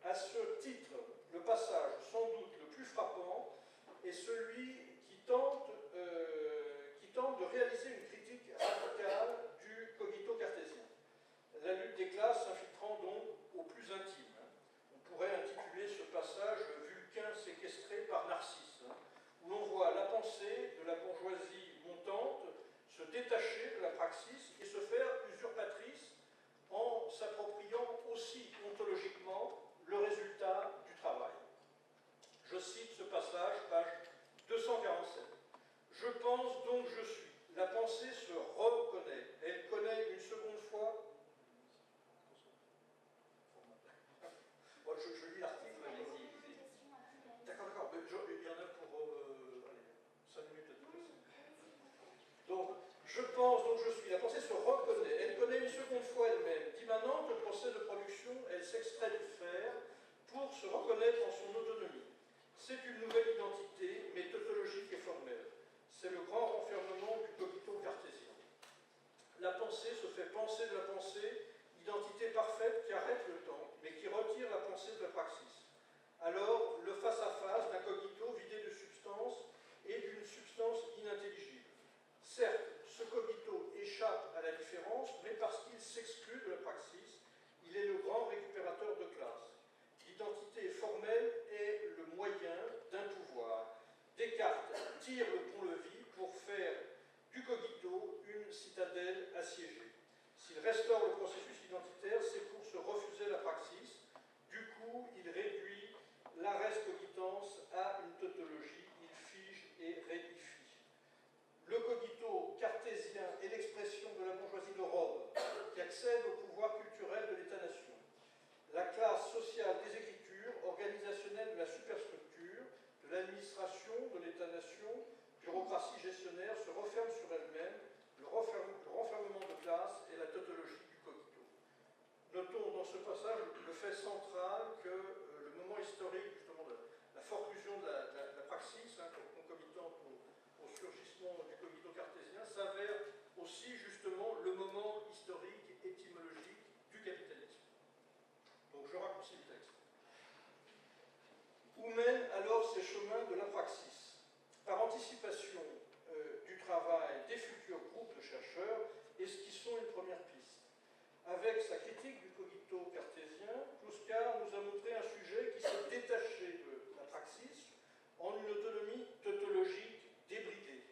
Speaker 4: À ce titre, le passage sans doute le plus frappant est celui qui tente de réaliser une critique radicale du cogito cartésien. La lutte des classes s'infiltrant donc au plus intime. On pourrait intituler ce passage Vulcain séquestré par Narcisse, où l'on voit la pensée de la bourgeoisie montante se détacher de la praxis et se faire usurpatrice en s'appropriant aussi ontologiquement le résultat du travail. Je cite ce passage, page 247. Je pense donc je suis. La pensée se reconnaît. Elle connaît une seconde fois. Bon, je lis l'article. D'accord. Il y en a pour 5 minutes à tout passer. Donc, je pense donc je suis. La pensée se reconnaît. Elle connaît une seconde fois elle-même. D'immanente au procès de production, elle s'extrait du fer pour se reconnaître en son autonomie. C'est une nouvelle identité, mais tautologique et formelle. C'est le grand renfermement du cogito cartésien. La pensée se fait penser de la pensée, identité parfaite qui arrête le temps, mais qui retire la pensée de la praxis. Alors, le face-à-face d'un cogito vidé de substance et d'une substance inintelligible. Certes, ce cogito échappe à la différence, mais parce qu'il s'exclut de la praxis, il est le grand récupérateur de classe. L'identité formelle est le moyen d'un pouvoir. Descartes tire le pont-levis pour faire du cogito une citadelle assiégée. S'il restaure le processus identitaire, c'est pour se refuser la praxis. Du coup, il réduit la res cogitans à une tautologie, il fige et rédifie. Le cogito cartésien est l'expression de la bourgeoisie de robe qui accède au pouvoir culturel de l'État-nation. La classe sociale des écritures, organisationnelle de la superstructure, de l'administration, de l'État-nation, bureaucratie gestionnaire, se referme sur elle-même, le renfermement de classe et la tautologie du cogito. Notons dans ce passage le fait central que le moment historique, justement, de la forclusion de la praxis, concomitante au surgissement du cogito cartésien, s'avère aussi justement le moment historique étymologique du capitalisme. Donc je raccourcis le texte. Où mènent alors ces chemins de la praxis? Par anticipation du travail des futurs groupes de chercheurs, esquissons une première piste. Avec sa critique du cogito cartésien, Kluskar nous a montré un sujet qui s'est détaché de la praxis en une autonomie tautologique débridée.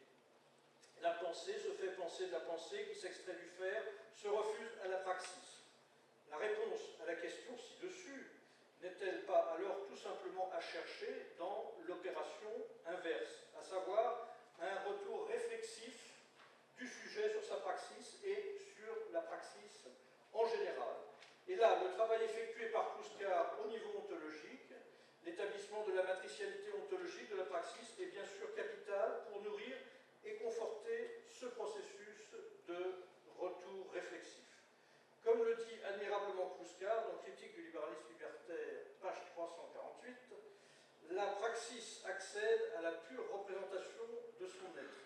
Speaker 4: La pensée se fait penser de la pensée qui s'extrait du fer, se refuse à la praxis. La réponse à la question ci-dessus n'est-elle pas alors tout simplement à chercher dans l'opération inverse, à savoir un retour réflexif du sujet sur sa praxis et sur la praxis en général. Et là, le travail effectué par Kluskar au niveau ontologique, l'établissement de la matricialité ontologique de la praxis est bien sûr capital pour nourrir et conforter ce processus de retour réflexif. Comme le dit admirablement Kluskar dans Critique du libéralisme libertaire, page 348, la praxis accède à la pure représentation de son être.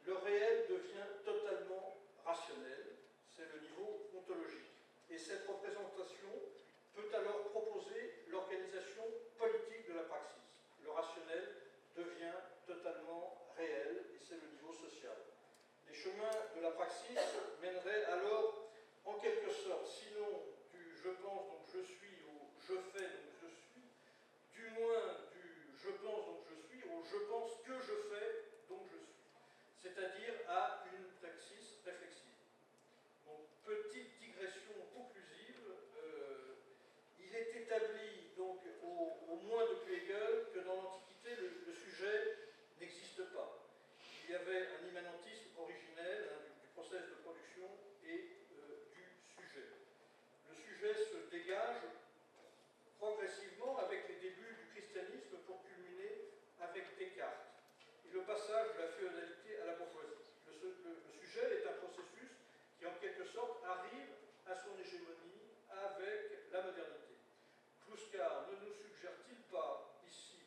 Speaker 4: Le réel devient totalement rationnel, c'est le niveau ontologique. Et cette représentation peut alors proposer l'organisation politique de la praxis. Le rationnel devient totalement réel, et c'est le niveau social. Les chemins de la praxis mèneraient alors, en quelque sorte, sinon du je pense donc je suis au je fais donc je suis, du moins du je pense donc je suis au je pense que je fais donc je suis, c'est-à-dire à une praxis réflexive. Donc, petite digression conclusive, il est établi donc au moins depuis Hegel que dans l'Antiquité le sujet n'existe pas. Il y avait un immanentisme originel du process de production et du sujet. Le sujet se dégage progressivement avec les débuts du christianisme pour culminer avec Descartes et le passage de la féodalité à la bourgeoisie. Le sujet est un processus qui en quelque sorte arrive à son hégémonie avec la modernité. Kluskar ne nous suggère-t-il pas ici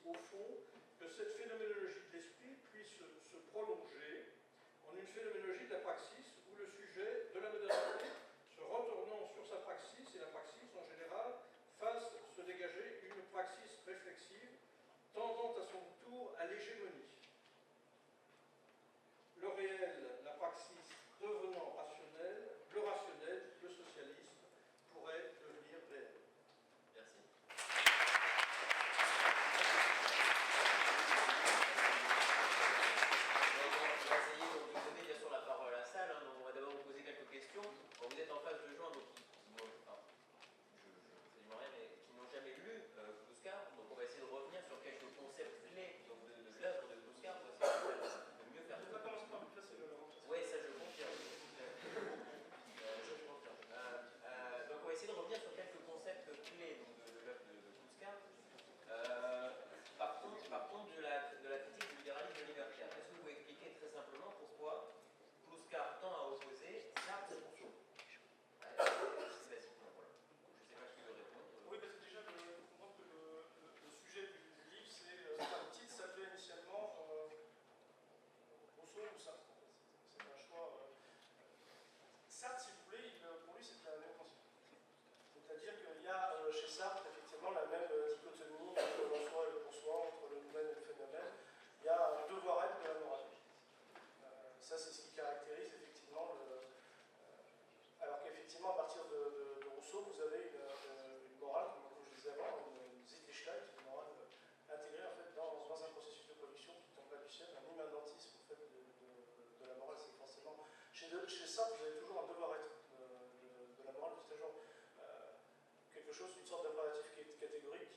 Speaker 3: chose, une sorte d'impératif catégorique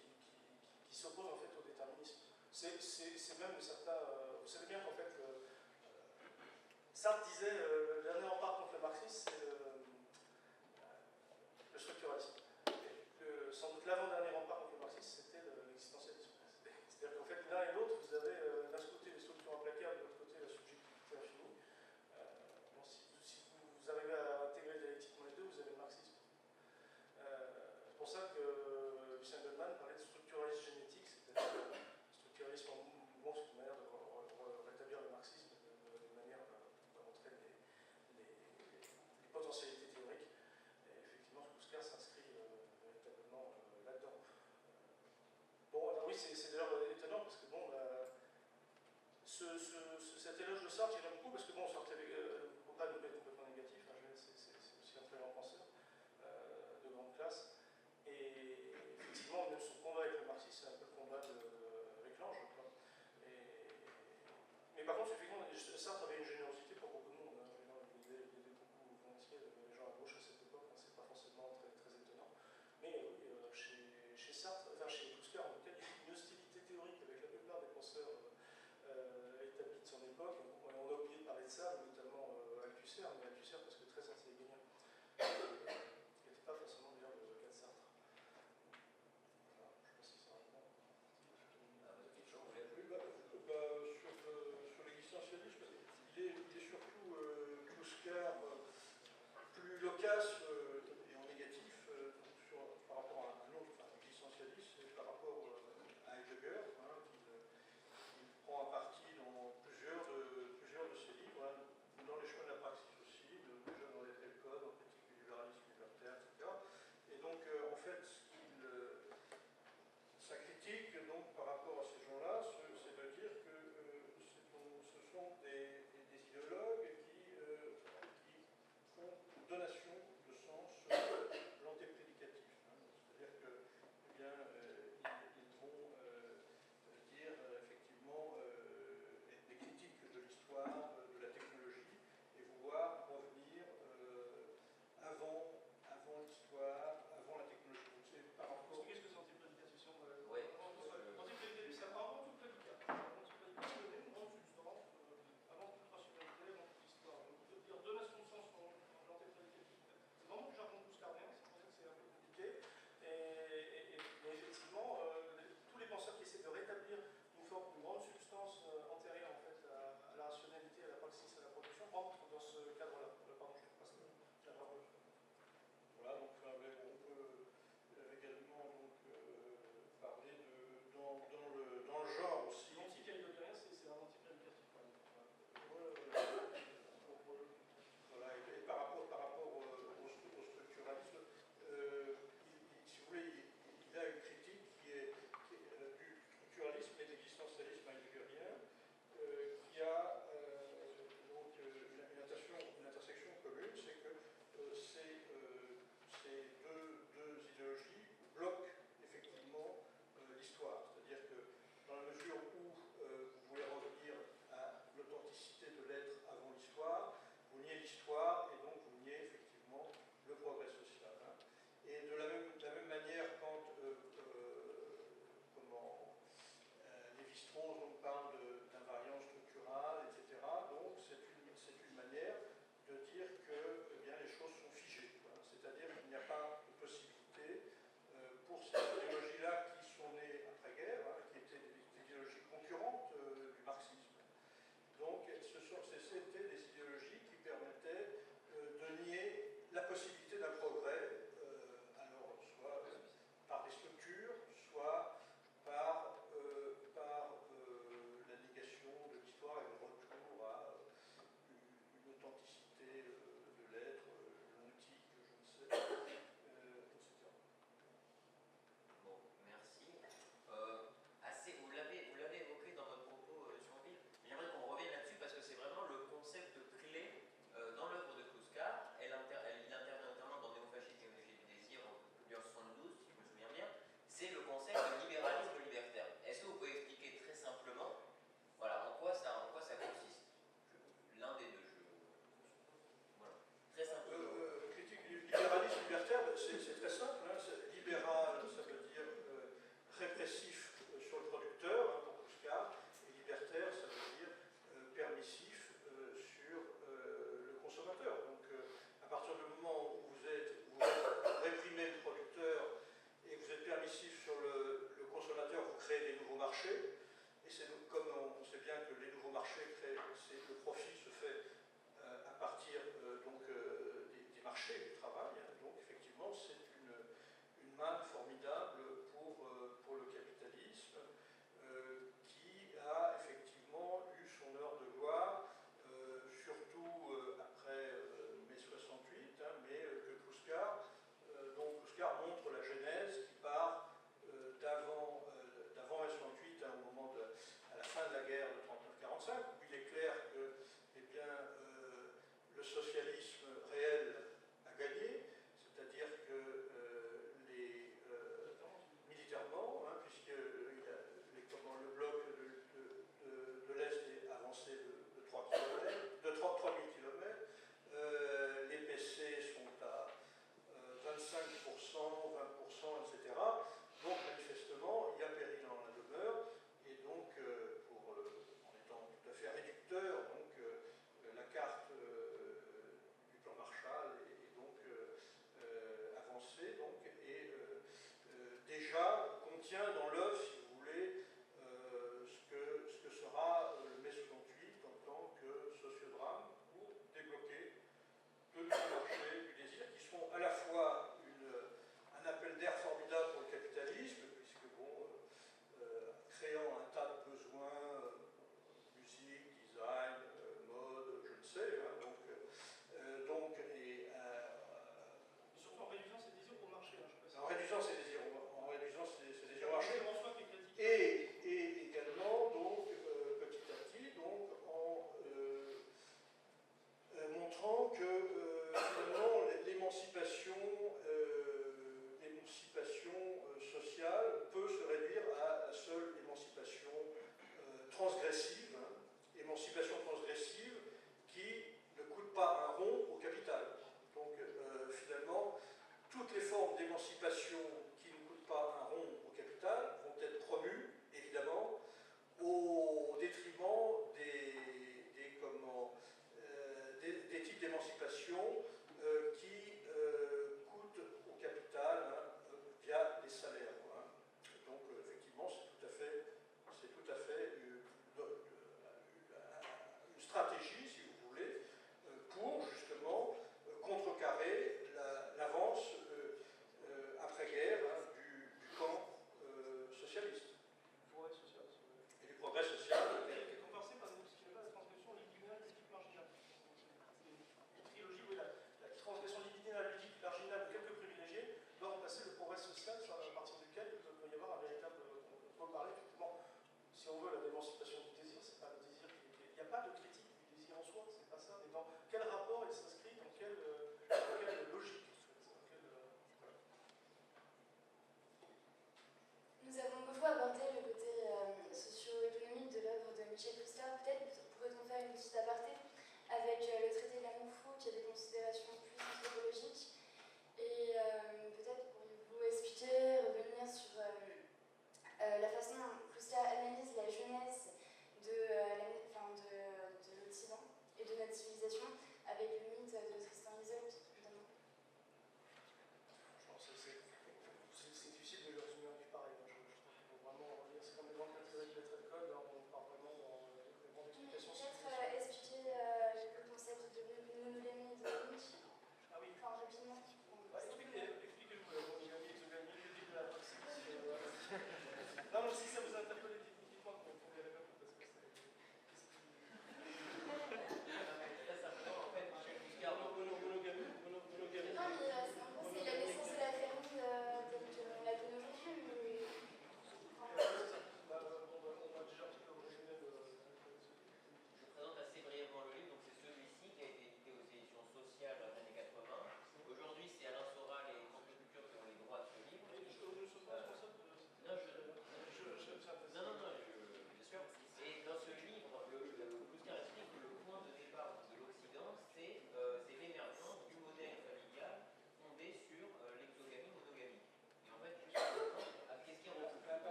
Speaker 3: qui s'oppose en fait au déterminisme. C'est même certains. Vous savez bien qu'en fait, Sartre disait le dernier rempart contre le marxisme, c'est le structuralisme. Sans doute l'avant-dernier rempart contre le marxisme, c'était l'existentialisme. C'est-à-dire qu'en fait, l'un et l'autre, vous avez d'un côté les structures implacables, de l'autre côté la subjectivité infinie. Bon, si vous arrivez à intégrer dialectiquement les deux, vous avez le marxisme. C'est pour ça que Lucien Goldman parlait de structuralisme génétique, c'est-à-dire structuralisme en mouvement, c'est une manière de rétablir le marxisme, de manière de montrer les potentialités théoriques. Et effectivement, Kouskar s'inscrit véritablement là-dedans. Bon, alors oui, c'est d'ailleurs étonnant parce que bon, cet éloge de Sartre, j'aime beaucoup parce que bon, Sartre ne faut pas nous être complètement négatif, hein, c'est aussi un très grand penseur de grande classe. Et effectivement, même son combat avec le marxisme, c'est un peu le combat avec l'ange. Mais par contre, effectivement, Sartre avait une générosité pour beaucoup de monde. Hein. Il aidait beaucoup volontiers les gens à gauche à cette époque, hein, c'est pas forcément très, très étonnant. Mais oui, chez Sartre, enfin chez Kouskar en tout cas, il y a une hostilité théorique avec la plupart des penseurs établis de son époque. On a oublié de parler de ça, notamment Althusser, mais Althusser parce que très anti-hegelien. Qui n'était pas forcément d'ailleurs le cas de Sartre. Voilà, je ne sais pas si ça répond.
Speaker 4: Oui, sur l'existentialisme, il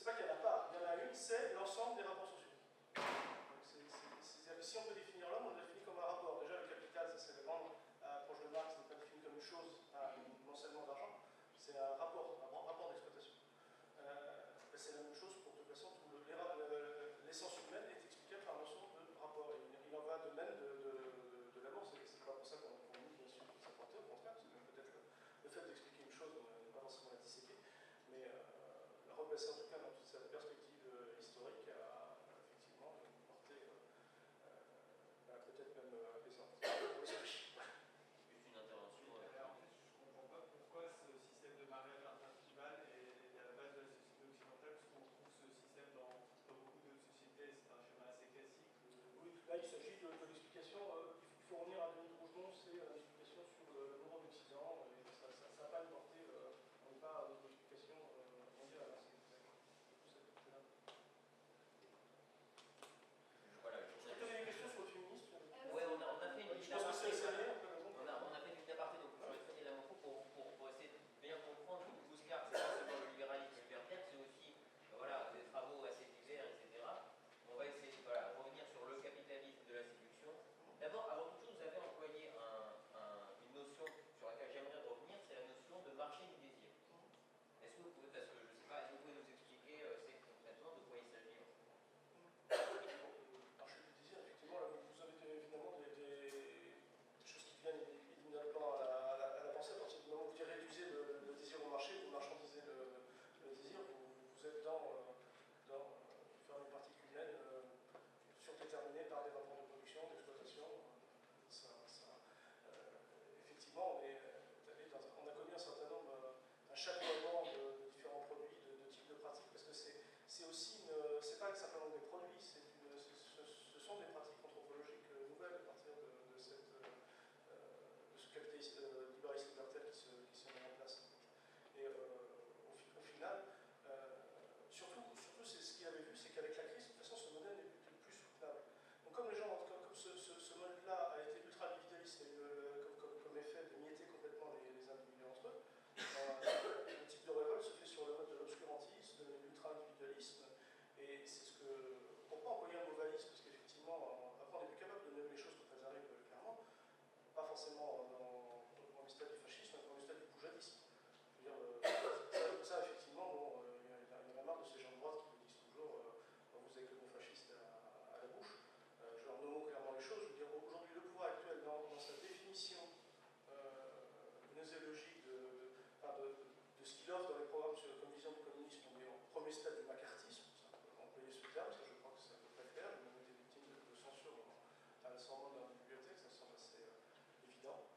Speaker 3: pas qu'il n'y en a pas, il y en a une, c'est l'ensemble des rapports sociaux. Donc si on peut définir l'homme, on le définit comme un rapport. Déjà, le capital, ça c'est le vendre à l'approche de Marx, n'est pas défini comme une chose, un enseignement d'argent, c'est un rapport d'exploitation. C'est la même chose pour toute façon, l'essence humaine est expliquée par la notion de rapport. Il en va de même de l'amour, c'est pas pour ça qu'on nie bien sûr sa portée, au contraire, parce que peut-être le fait d'expliquer une chose, on n'est pas forcément la disséquer, mais la replacer en tout cas dans toute sa perspective historique a effectivement une portée peut-être même apaisante.
Speaker 1: Juste une intervention.
Speaker 5: En fait, je ne comprends pas pourquoi ce système de mariage intertribal est à la base de la société occidentale, parce qu'on trouve ce système dans beaucoup d'autres sociétés, c'est un schéma assez classique.
Speaker 3: Oui, là il s'agit de l'explication, il faut revenir à Denis Rougemont, c'est l'explication sur le mouvement d'Occident, et ça n'a pas une portée, on n'est pas dans une explication mondiale.
Speaker 1: Voilà,
Speaker 3: Est-ce que tu avais des questions sur le féminisme?
Speaker 1: ouais, on a fait une
Speaker 3: Je pense que c'est assez un peu raison.
Speaker 1: On a fait une aparté, donc je vais traiter la morpho pour essayer de bien comprendre. Bouscard, c'est pas seulement le libéralisme libertaire, c'est aussi voilà, des travaux assez divers, etc. On va essayer de revenir sur le capitalisme de la séduction. D'abord, avant toute chose, vous avez employé une notion sur laquelle j'aimerais revenir, c'est la notion de marché du désir. Est-ce que vous pouvez, parce que je ne sais pas, est-ce que vous pouvez nous expliquer concrètement de quoi il s'agit?
Speaker 3: Marché du désir, effectivement, là, vous avez évidemment des choses qui viennent éliminatoirement à la pensée. À partir du moment où vous réduisez le désir au marché, vous marchandisez le désir, vous êtes dans faire une partie humaine surdéterminée par des rapports de production, d'exploitation. Effectivement, on a connu un certain nombre, à chaque moment de différents produits, de types de pratiques, parce que c'est aussi, c'est pas simplement des produits, ce sont des pratiques anthropologiques nouvelles à partir de ce capitalisme libéralisme libertaire qui se met en place. Et au final, surtout c'est ce qu'il y avait vu, c'est qu'avec la crise, de toute façon, ce modèle n'est plus soutenable. Donc comme les gens, comme ce modèle-là a été ultra-individualiste et comme effet de mietter complètement les individus entre eux, le type de révolte se fait sur le mode de l'obscurantisme, de l'ultra-individualisme, et c'est ce que... Pourquoi employer un mot valise? Parce qu'effectivement, après on est plus capable de nommer les choses quand elles arrivent clairement, pas forcément dans le stade du fascisme, mais dans le stade du boujadisme. Je veux dire, ça effectivement, bon, il y en a marre de ces gens de droite qui vous disent toujours vous avez que le mot fasciste à la bouche. Je leur nomme clairement les choses. Je veux dire, aujourd'hui, le pouvoir actuel, dans sa définition gnoséologique de ce qu'il offre dans les programmes comme vision du communisme, on est au premier stade du macartisme, employer ce terme, ça je crois que c'est à peu près clair. J'ai même été victime de censure à l'ascendant de la bibliothèque, ça me semble assez évident.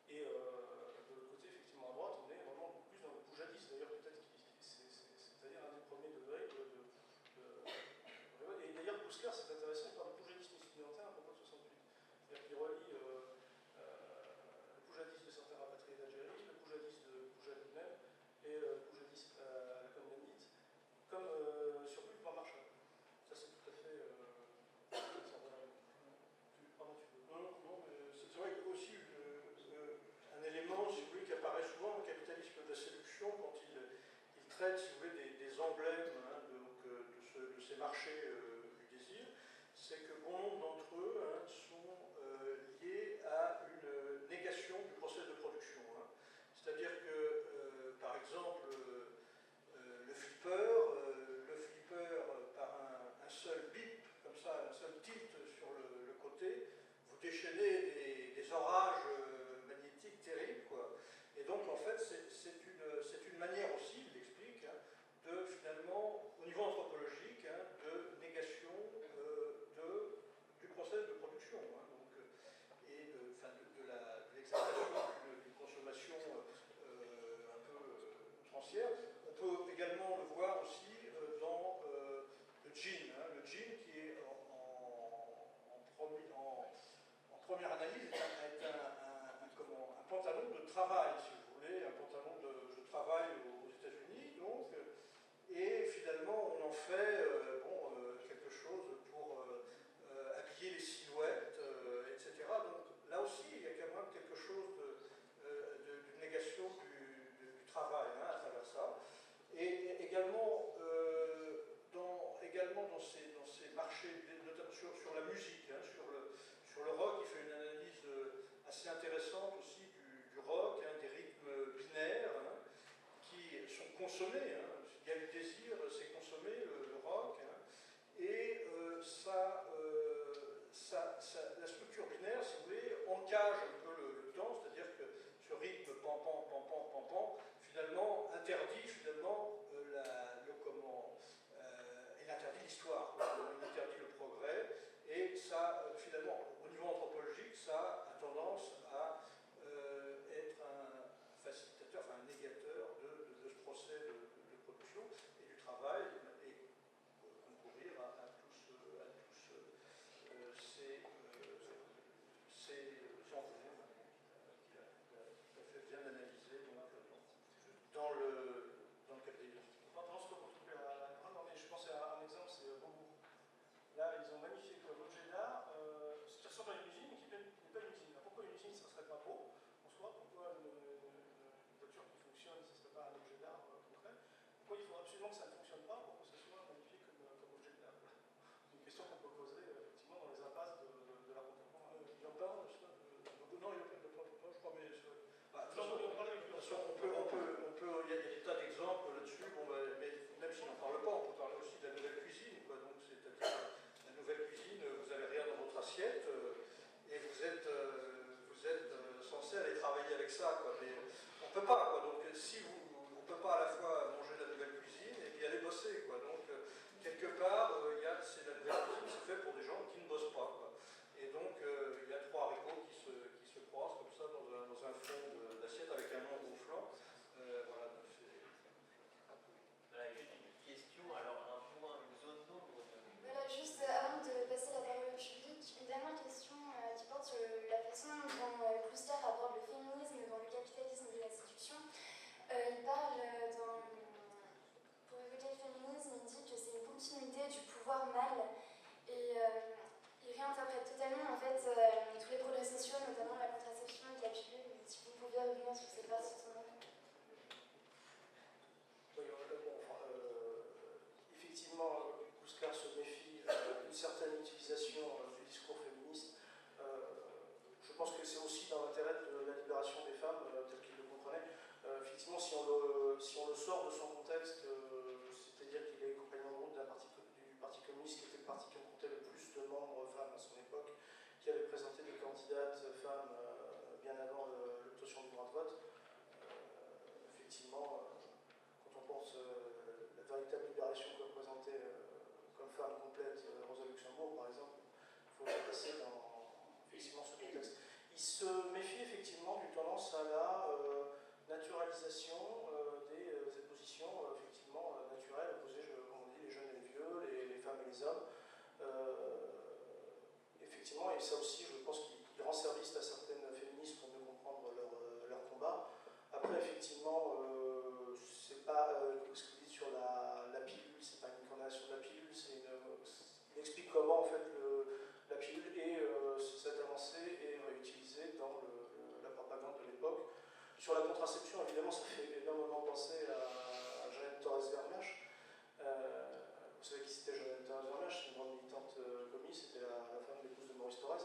Speaker 3: Et de l'autre côté, effectivement, à droite, on est vraiment beaucoup plus dans le boujadisme. D'ailleurs, peut-être c'est-à-dire un des premiers degrés et d'ailleurs, Bouscard, c'est intéressant, il parle de boujadisme estudiantin à propos de 68. C'est-à-dire qu'il relie le boujadisme de certains rapatriés d'Algérie, le boujadisme de Boujad lui-même, et le boujadisme à la Condamnite, comme surplus le plan Marshall. Ça, c'est tout à fait... Pardon, tu veux...
Speaker 4: Non, mais c'est vrai que aussi un élément, si vous voulez, qui apparaît souvent dans le capitalisme de la séduction, quand il traite, si vous voulez, des emblèmes de ces marchés du désir, c'est que bon nombre d'entre eux sont liés à une négation du processus de production. C'est-à-dire que, par exemple, le flipper, par un seul bip, comme ça, un seul tilt sur le côté, vous déchaînez des orages magnétiques terribles, quoi. Et donc, en fait, c'est une manière aussi, il l'explique, de finalement, au niveau anthropologique, de négation du process de production, et de l'exaltation d'une consommation consommer. Hein. Il y a le désir, c'est consommer le rock. Hein. Et la structure binaire, si vous voulez, encage un peu le temps, c'est-à-dire que ce rythme pan, finalement, interdit finalement il interdit l'histoire, il interdit le progrès, et ça, finalement, au niveau anthropologique, ça a tendance à être un facilitateur, enfin un négateur de ce procès de production et du travail, et concourir à tous ces enjeux qu'il a tout à fait bien analysés dans le capitalisme.
Speaker 3: Pardon, je peux couper la parole, mais je pense à un exemple, c'est Beaubourg. Là, ils ont magnifié comme objet d'art ce qui ressemble à une usine, mais qui n'est pas une usine. Pourquoi une usine, ça ne serait pas beau en soi? Pourquoi une voiture qui fonctionne, ce ne serait pas un objet d'art concret? Pourquoi il faut absolument que ça ne fonctionne pas pour que ce soit magnifié comme objet d'art? C'est une question qu'on peut poser effectivement dans les impasses de la contemporaine.
Speaker 4: Il en parle de ça? Non, il n'y a pas, je crois, mais... Il y a des tas d'exemples là-dessus, mais même si on n'en parle pas, on peut parler aussi de la nouvelle cuisine. Donc, c'est-à-dire la nouvelle cuisine, vous n'avez rien dans votre assiette et vous êtes censé aller travailler avec ça. Mais on ne peut pas. Donc, si on ne peut pas à la fois manger de la nouvelle cuisine et puis aller bosser. Donc, quelque part, c'est la nouvelle cuisine, c'est fait pour des gens qui ne bossent pas. Et donc, il y a trois haricots qui se croisent comme ça dans un fond d'assiette avec un nom gonflant. Voilà,
Speaker 1: juste une question, alors un point, une zone d'ombre.
Speaker 2: Voilà, juste avant de passer la parole au public, une dernière question qui porte sur la façon dont Kluster aborde le féminisme dans le capitalisme de la séduction. Il parle pour évoquer le féminisme, il dit que c'est une continuité du pouvoir mâle et il réinterprète totalement en fait tous les progrès sociaux, notamment la contraception et la pilule. Si vous pouviez revenir sur cette partie de son œuvre.
Speaker 3: Effectivement, Kluster se méfie d'une certaine utilisation du discours féministe. Je pense que c'est aussi dans l'intérêt de la libération des femmes, tel qu'il le comprenait. Effectivement, si on le sort de son contexte, c'est-à-dire qu'il est compagnon de route du Parti communiste, qui était le parti qui comptait le plus de membres femmes à son époque, qui avait présenté des candidates femmes bien avant l'obtention du droit de vote. Effectivement, quand on pense la véritable libération que représentait comme femme complète Rosa Luxembourg, par exemple, il faut passer dans effectivement ce contexte. Il se méfie effectivement d'une tendance à la naturalisation des positions effectivement naturelles, opposées, comme on dit, les jeunes et les vieux, les femmes et les hommes. Effectivement, et ça aussi, je pense qu'il rend service à certaines féministes pour mieux comprendre leur combat. Après, effectivement, c'est pas ce que vous dites sur la pilule, c'est pas une condamnation de la pilule, il explique comment en fait la pilule et cette avancée est utilisée dans la propagande de l'époque. Sur la contraception, évidemment, ça fait énormément penser à Jeannette Thorez Vermersch. Vous savez qui c'était Jeannette Thorez Vermersch? C'est une grande militante communiste, c'était la femme de l'épouse de Maurice Thorez.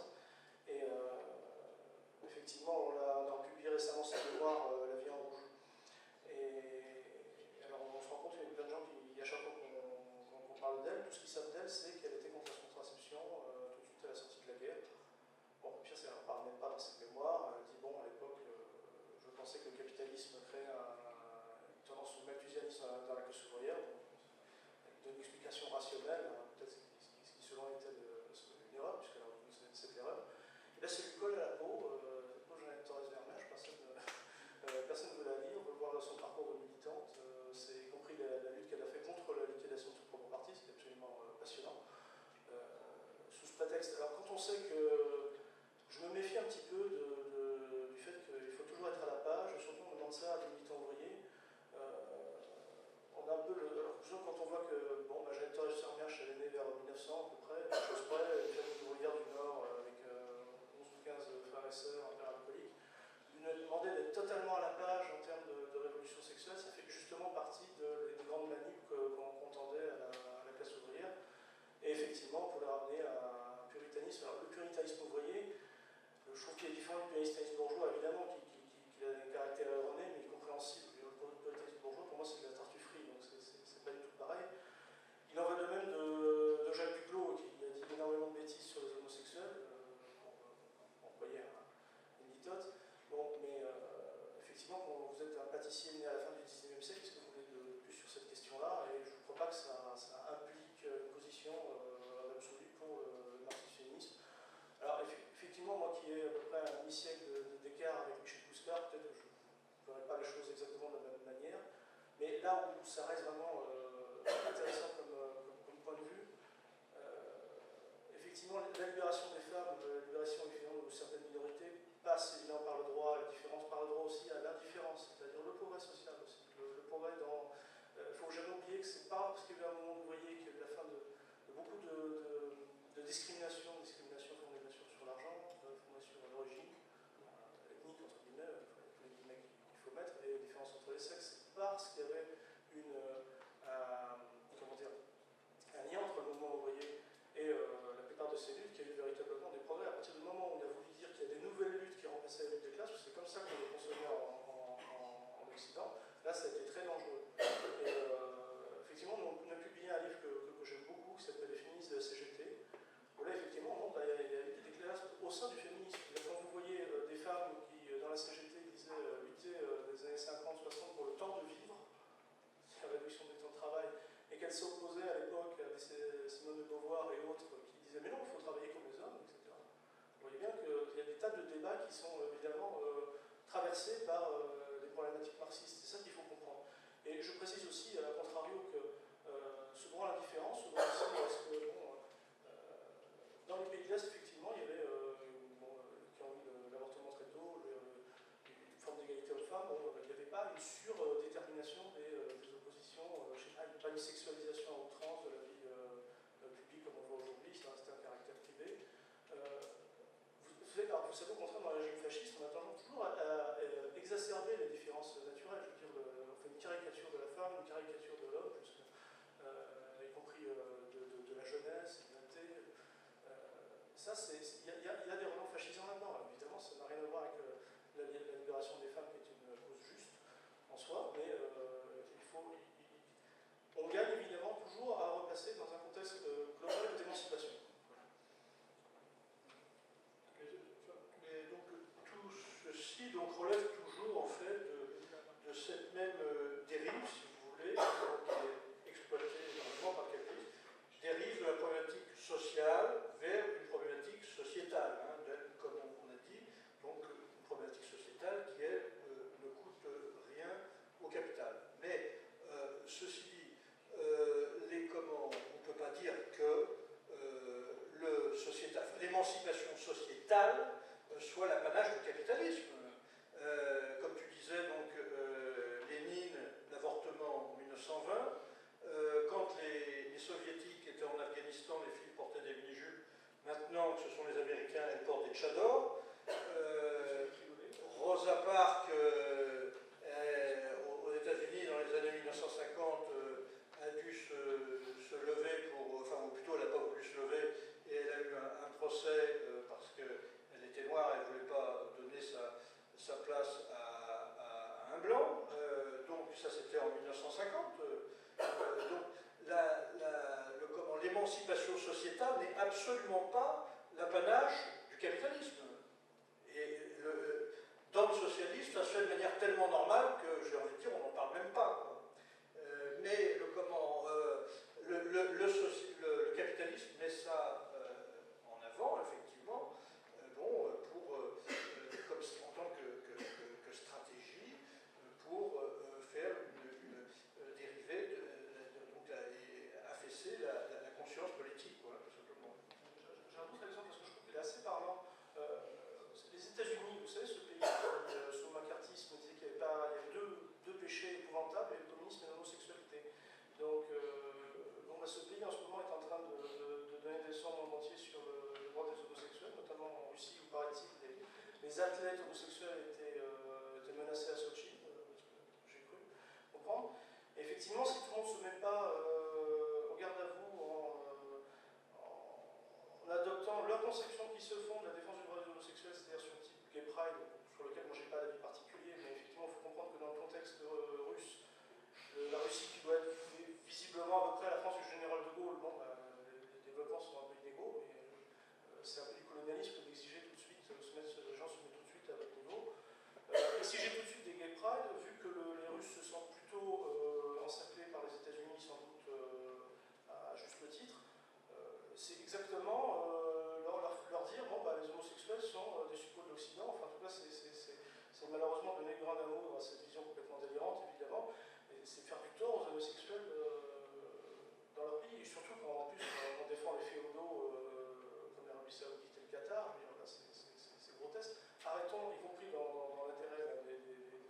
Speaker 4: j'adore. Rosa Parks, aux États-Unis, dans les années 1950, a dû se lever pour, enfin, ou plutôt elle n'a pas voulu se lever, et elle a eu un procès parce qu'elle était noire, elle ne voulait pas donner sa place à un blanc. Donc ça c'était en 1950. Donc l'émancipation sociétale n'est absolument pas l'apanage du capitalisme. Et dans le socialisme, ça se fait de manière tellement normale que j'ai envie de dire, on n'en parle même pas, quoi. Mais le capitalisme met ça en avant, effectivement, en tant que stratégie, pour faire une dérivée, donc affaisser la conscience politique, quoi, tout simplement.
Speaker 3: J'ai un autre exemple parce que je trouve qu'il est assez parlant. Les États-Unis, vous savez, ce pays sous le macartisme disait qu'il y avait deux péchés épouvantables, le communisme et l'homosexualité. Donc, ce pays en ce moment est en train de donner des leçons au monde entier sur le droit des homosexuels, notamment en Russie où paraît-il les athlètes homosexuels étaient menacés à Sochi, j'ai cru comprendre. Et effectivement, si tout le monde ne se met pas au garde à vous en adoptant leur conception qui se font de la défense du droit des homosexuels, c'est-à-dire sur le type gay pride, sur lequel moi j'ai pas d'avis particulier, mais effectivement il faut comprendre que dans le contexte russe, la Russie qui doit être visiblement à peu près à la France du général de Gaulle, bon, les développements sont un peu inégaux, mais c'est un peu du colonialisme d'exiger tout de suite, les gens se mettent tout de suite à votre niveau. Exiger tout de suite des gay pride, vu que les Russes se sentent plutôt encerclés par les États-Unis, sans doute à juste titre, c'est exactement leur dire bon, les homosexuels sont des suppôts de l'Occident. Enfin, en tout cas, c'est malheureusement donner grain d'amour à cette vision complètement délirante, évidemment. Et c'est faire du tort aux homosexuels dans leur pays. Et surtout quand en plus on défend les féodaux comme l'Arabie Saoudite et le Qatar, c'est grotesque. Arrêtons, y compris dans l'intérêt des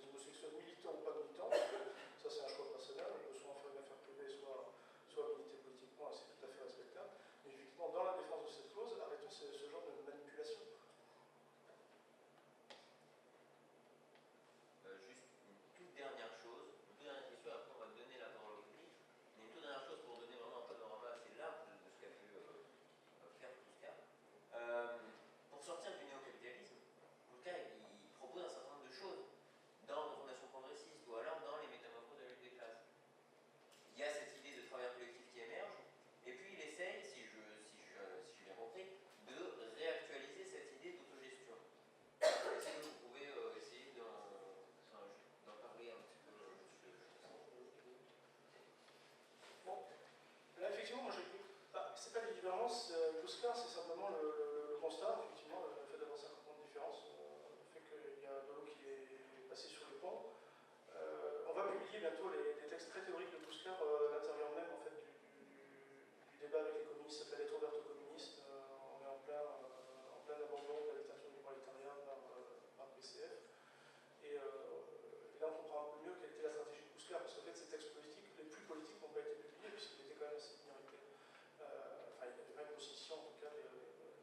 Speaker 3: homosexuels militants ou pas militants. Ça, c'est un choix personnel. On peut soit en faire une affaire privée, soit militer politiquement, et c'est tout à fait respectable. Mais effectivement, dans la défense de cette clause, arrêtons ce genre de manipulation.
Speaker 1: Juste une toute dernière question, après on va donner la parole au public. Mais une toute dernière chose pour donner vraiment un panorama assez large de ce qu'a pu faire Puskar. Pour sortir du néo-capitalisme, Puskar il propose un certain nombre de choses dans la refondation progressiste ou alors dans les métamorphoses de la lutte des classes. Il y a cette idée de travail collectif qui émerge, et puis il essaye, si j'ai bien compris, de réactualiser cette idée d'autogestion. Est-ce que vous pouvez essayer d'en parler un petit peu, monsieur?
Speaker 3: Bon, là effectivement, moi c'est pas des différences, Puskar, c'est simplement le constat, effectivement, le fait d'avoir 50 ans de différence, le fait qu'il y a de l'eau qui est passée sur le pont. On va publier bientôt des textes très théoriques de Puskar à l'intérieur même en fait, du débat avec les communistes, ça s'appelle Lettre ouverte aux communistes. On est en plein abandon de la dictature du prolétariat par PCF. Et là on comprend un peu mieux quelle était la stratégie de Puskar, parce qu'en fait ces textes politiques, les plus politiques n'ont pas été publiés, puisqu'il était quand même assez minoritaire. Enfin, il n'avait pas une position, en tout cas,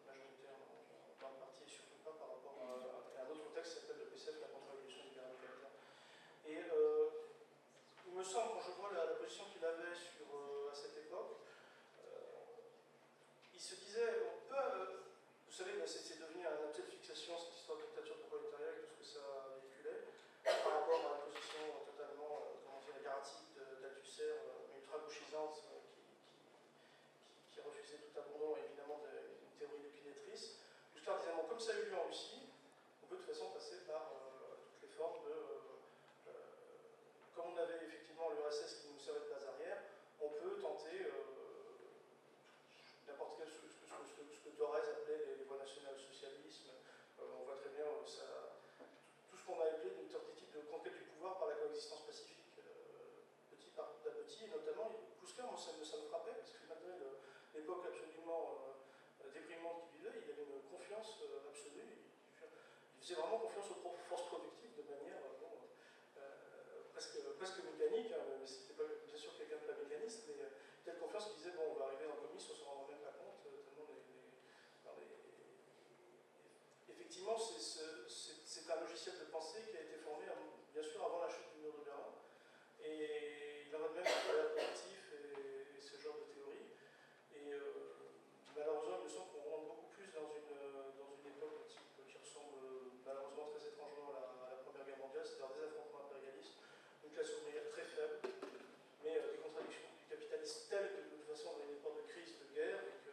Speaker 3: majoritaire en grande partie, et surtout pas par rapport à un autre texte qui s'appelle le PCF, la contre-révolution libérale prolétaire. Et il me semble, quand je vois la position qu'il avait à cette époque, il se disait, vous savez, c'est devenu un objet de fixation, cette histoire de dictature du prolétariat et tout ce que ça véhiculait, par rapport à la position totalement, erratique d'Althusser, ultra-gauchisante, qui refusait tout abandon, évidemment, d'une théorie d'équilibratrice. Puskar disait, bon, comme ça a eu lieu en Russie, on peut de toute façon passer par toutes les formes de... comme on avait effectivement l'URSS qui nous servait de base arrière, on peut tenter n'importe quel, ce que Thorez appelait les voies nationales socialisme. On voit très bien tout ce qu'on a appelé une tentative de conquête du pouvoir par la coexistence pacifique, petit à petit, et notamment, Puskar, moi, ça me frappait, parce que malgré l'époque absolument déprimante qu'il vivait, il avait une confiance absolue. Il faisait vraiment confiance aux forces productives de manière presque mécanique, hein, mais c'était pas bien sûr quelqu'un de pas mécaniste, mais telle confiance qu'il disait bon, on va arriver en communisme, on ne s'en rendra même pas compte, tellement effectivement, c'est un logiciel de pensée qui a été formé, bien sûr, avant la chute du mur de Berlin. Et il en va de même pour l'air collectif et ce genre de théorie. Et malheureusement, il me semble qu'on rentre beaucoup plus dans une époque qui ressemble malheureusement très étrangement à la Première Guerre mondiale, c'est-à-dire des affrontements impérialistes, une classe ouvrière très faible, mais des contradictions du capitalisme tel que de toute façon on est une époque de crise, de guerre, et que,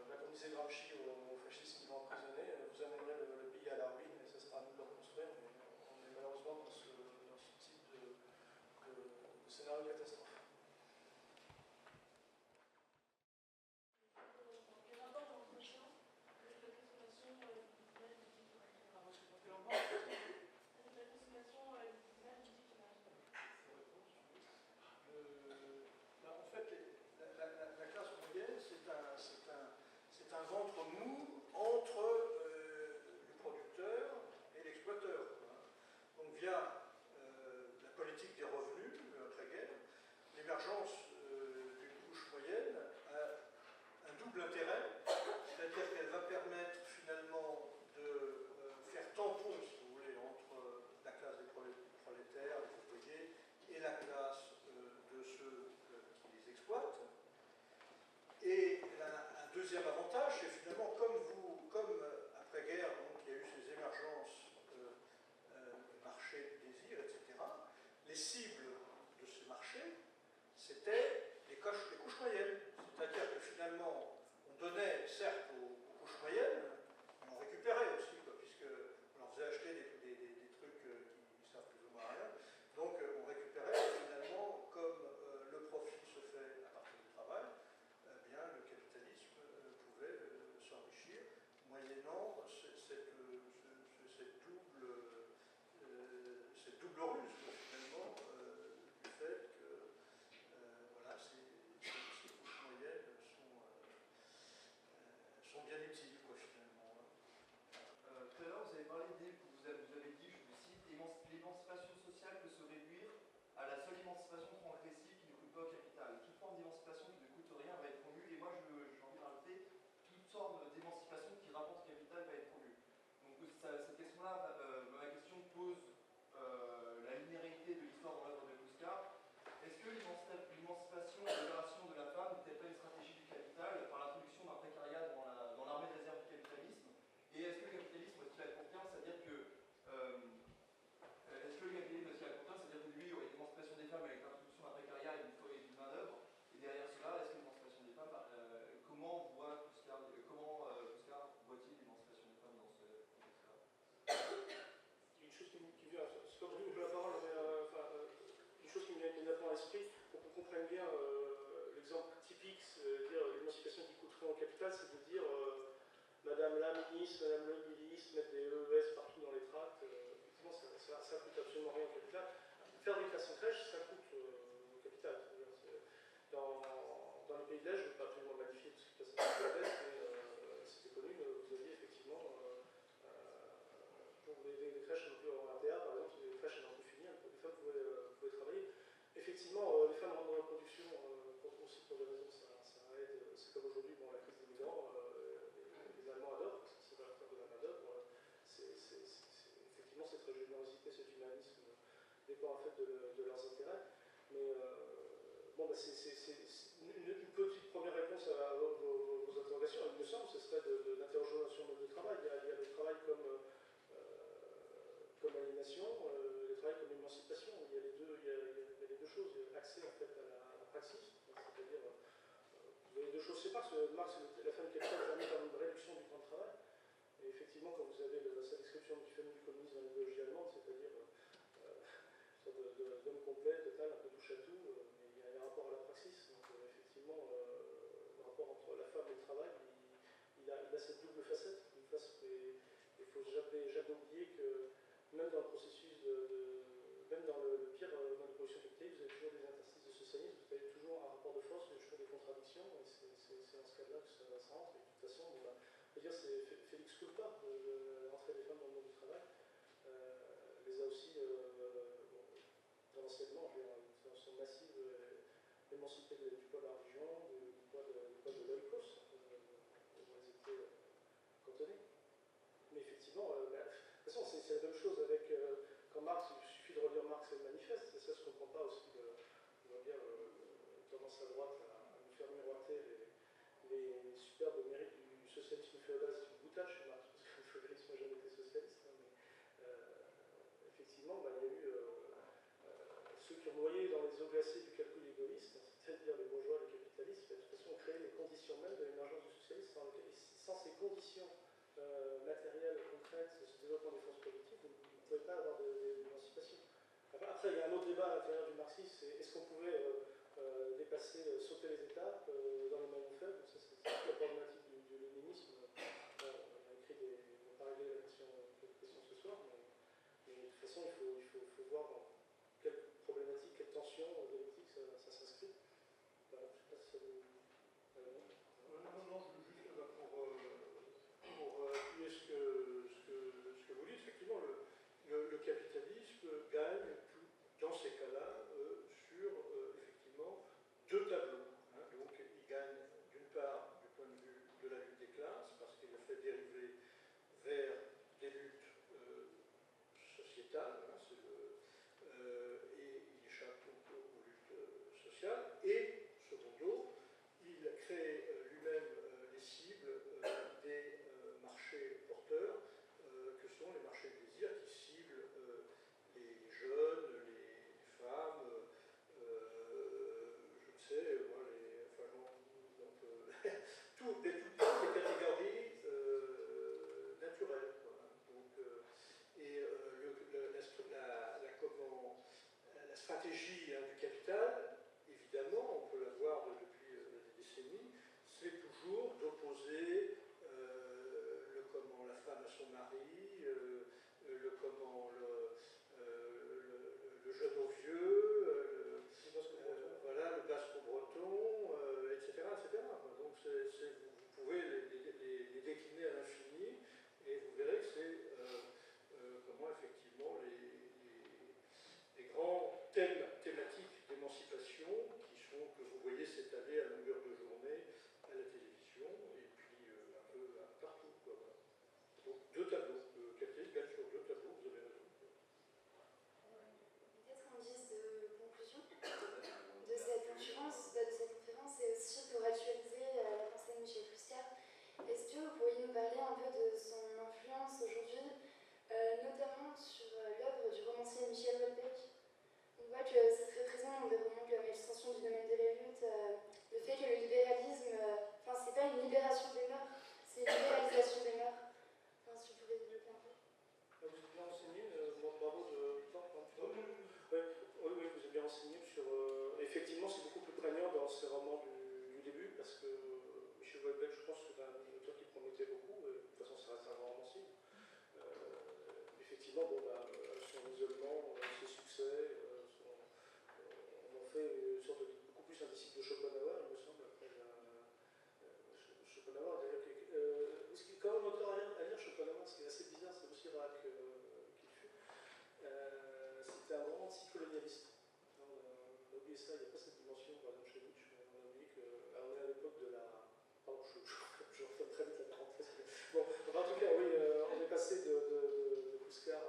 Speaker 3: comme disait Gramsci aux fascistes qui l'ont emprisonné, vous amènerez le pays à la ruine, et ça sera à nous de le reconstruire, mais on est malheureusement dans ce type de scénario catastrophe.
Speaker 4: C'est un ventre mou entre le producteur et l'exploiteur. Donc via la politique des revenus après-guerre, l'émergence d'une couche moyenne a un double intérêt, c'est-à-dire qu'elle va permettre finalement de faire tampon, si vous voulez, entre la classe des prolétaires, des ouvriers, et la classe de ceux qui les exploitent. Et un deuxième avantage, c'est finalement, comme après-guerre, il y a eu ces émergences de marchés de désir, etc., les cibles de ces marchés, c'était les couches moyennes. C'est-à-dire que finalement, on donnait certes aux couches moyennes, mais on récupérait aussi, puisqu'on leur faisait acheter des trucs qui servent plus ou moins à rien. Donc on récupérait, finalement, comme le profit se fait à partir du travail, bien, le capitalisme pouvait s'enrichir, moyennant cette double ruse, finalement, du fait que voilà, ces couches moyennes sont bien utiles, finalement.
Speaker 6: Tout à l'heure, vous avez parlé vous avez dit, je vous cite, l'émancipation sociale peut se réduire à la seule émancipation progressive qui ne coûte pas au capital. Toute forme d'émancipation qui ne coûte rien va être promue, et moi j'ai envie de rajouter, toute forme d'émancipation qui rapporte capital va être promue. Donc cette question-là, ma question pose la linéarité de l'histoire dans l'œuvre de Bouscard. Est-ce que l'émancipation et la libération de la femme n'était pas une stratégie du capital par l'introduction d'un précariat dans l'armée de réserve du capitalisme? Et est-ce que le capitalisme aussi à court terme, c'est-à-dire que lui, il y aurait une émancipation des femmes avec l'introduction d'un précariat et d'une main-d'œuvre, et derrière cela, est-ce que l'émancipation des femmes, comment Bouscard voit-il l'émancipation des femmes dans ce contexte-là?
Speaker 3: Une chose qui vient, c'est comme je vous la parole, mais une chose qui me vient immédiatement à l'esprit, pour qu'on comprenne bien l'exemple typique, c'est-à-dire l'émancipation qui coûterait au capital, c'est de dire Madame la ministre, Madame le ministre, mettre des EES partout dans les tracts, effectivement ça coûte absolument rien au capital. Faire des classes en crèche, ça coûte au capital. Dans les pays de l'Est, je ne veux pas absolument le magnifier parce que ça c'est de l'Est, mais c'était connu, vous aviez effectivement pour des crèches en RDA, par exemple, des crèches à n'en plus finir, les femmes pouvaient travailler. Effectivement, les femmes rentrent dans la production aussi pour des raisons, ça aide. C'est comme aujourd'hui, la crise des migrants, les Allemands adoptent, parce que c'est pas la de la main-d'œuvre. Effectivement, cette générosité, cet humanisme dépend en fait de leurs intérêts. Mais c'est une petite première réponse à vos interrogations. Il me semble, ce serait d'interroger sur le mode de travail. Il y a le travail comme aliénation, le travail comme émancipation. Il y a les deux choses. Il y a l'accès en fait à la praxis, c'est-à-dire vous avez deux choses séparées. Marx, la fin du capital permet une réduction du temps de travail. Et effectivement, quand vous avez sa description du phénomène du communisme dans l'idéologie allemande, c'est-à-dire une sorte d'homme complet, total, un peu touche à tout, mais il y a un rapport à la praxis. Donc effectivement, le rapport entre la femme et le travail, il a cette double facette. Il ne faut jamais oublier que même dans le processus même dans le pire mode de production capitaliste, vous avez toujours des interstices de socialisme, vous avez toujours un rapport de force, vous avez toujours des contradictions, et c'est dans ce cas-là que ça rentre. Et de toute façon, on peut dire c'est Félix Culpa, l'entrée des femmes dans le monde du travail, les a aussi, dans l'enseignement, de façon massive, émancipées du poids de la religion, du poids de l'oikos, où elles étaient cantonnées. Mais effectivement,
Speaker 4: effectivement, de toute façon, c'est la même chose avec quand Marx, il suffit de relire Marx et le manifeste, c'est ça, je ne comprends pas aussi, on va dire, tendance à droite à nous faire miroiter les superbes mérites du socialisme féodal. C'est une boutade chez Marx, parce que le féodalisme n'a jamais été socialiste, hein, mais effectivement, il y a eu ceux qui ont noyé dans les eaux glacées du calcul égoïste, c'est-à-dire les bourgeois, les capitalistes, de toute façon, ont créé les conditions même de l'émergence du socialisme. Sans ces conditions matérielles, concrètes, ce développement des forces politiques, vous ne pouvez pas avoir d'émancipation. Après, il y a un autre débat à l'intérieur du marxisme, c'est est-ce qu'on pouvait dépasser, sauter les étapes dans les maillons faibles. Ça, c'est la problématique du léninisme. On a écrit on va pas régler la question ce soir, mais de toute façon, il faut voir dans quelle problématique, quelle tension dialectique ça s'inscrit. Voilà, je ne sais pas si ça vous... Non, juste pour appuyer ce que vous dites, effectivement, le capitalisme gagne dans ces cas-là sur effectivement deux tableaux. Hein. Donc il gagne d'une part du point de vue de la lutte des classes, parce qu'il a fait dériver vers des luttes sociétales, hein, et il échappe aux luttes sociales, et secondo, il crée lui-même les cibles des marchés porteurs, que sont les marchés de désir, qui ciblent les jeunes, les femmes, je ne sais, moi, toutes les catégories naturelles. Voilà. Donc, la stratégie du capital, évidemment, on peut la voir depuis des décennies, c'est toujours d'opposer la femme à son mari, le jeune au vieux, voilà, le basco-breton, etc., etc. Donc vous pouvez les décliner à l'infini et vous verrez que c'est comment effectivement les grands thèmes thématiques d'émancipation que vous voyez s'étaler à longueur de journée à la télévision et puis un peu partout. Quoi, voilà. Donc deux tableaux. Le capitalisme gagne sur deux tableaux, vous avez raison.
Speaker 2: Peut-être en guise de conclusion de cette conférence, et aussi pour actualiser la pensée de Michel Clouscar, est-ce que vous pourriez nous parler un peu de son influence aujourd'hui, notamment sur l'œuvre du romancier Michel Houellebecq? On voit que c'est très présent dans des romans comme L'extension du domaine de la lutte, le fait que le libéralisme, c'est pas une libération des mœurs, c'est une libéralisation des mœurs. Si vous pouvez développer un peu.
Speaker 4: Vous êtes bien renseigné, bravo de temps. Oui, vous êtes bien renseigné sur... effectivement, c'est beaucoup plus prégnant dans ces romans du début, parce que Michel Houellebecq, je pense que c'est un auteur qui promettait beaucoup, et de toute façon, ça reste un grand romancier. Effectivement, son isolement, ses succès, on en fait une sorte beaucoup plus un disciple de Schopenhauer, il me semble, après Schopenhauer, d'ailleurs, ce qui est quand même auteur à lire Schopenhauer, ce qui est assez bizarre, c'est aussi rare qu'il fut. C'était un grand anticolonialiste. On a oublié ça, il n'y a pas cette dimension, par exemple chez Nietzsche, on a oublié qu'on est à l'époque de la... Pardon, je refais très vite la parenthèse. Bon, en tout cas, oui, on est passé de Clouscar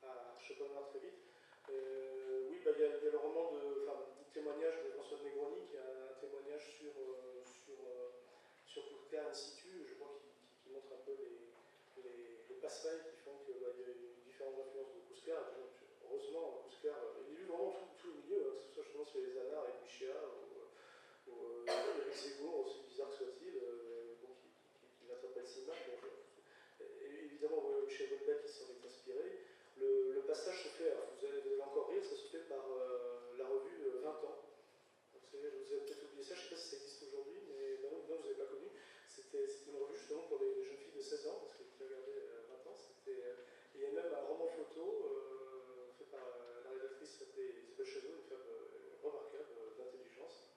Speaker 4: à Schopenhauer très vite. Oui, il y a le roman le témoignage de François de Negroni, qui a un témoignage sur Clouscar in situ, je crois qu'il montre un peu les passerelles qui font qu'il y a eu différentes influences de Clouscar. Heureusement, Clouscar, il a lu vraiment tous les milieux, que ce soit justement sur les anards avec Michéa ou Éric Zemmour, aussi bizarre que soit-il, qui n'attrape pas le cinéma. Évidemment, chez Houellebecq, il s'en est inspiré. Le passage se fait, vous allez encore rire, ça se fait par la revue 20 ans. Vous savez, vous avez peut-être oublié ça, je ne sais pas si ça existe aujourd'hui, mais non, vous n'avez pas connu. C'était une revue justement pour les jeunes filles de 16 ans, parce que vous regardez 20 ans. Il y a même un roman photo fait par la rédactrice qui s'appelait Isabelle Chazot, une femme remarquable d'intelligence.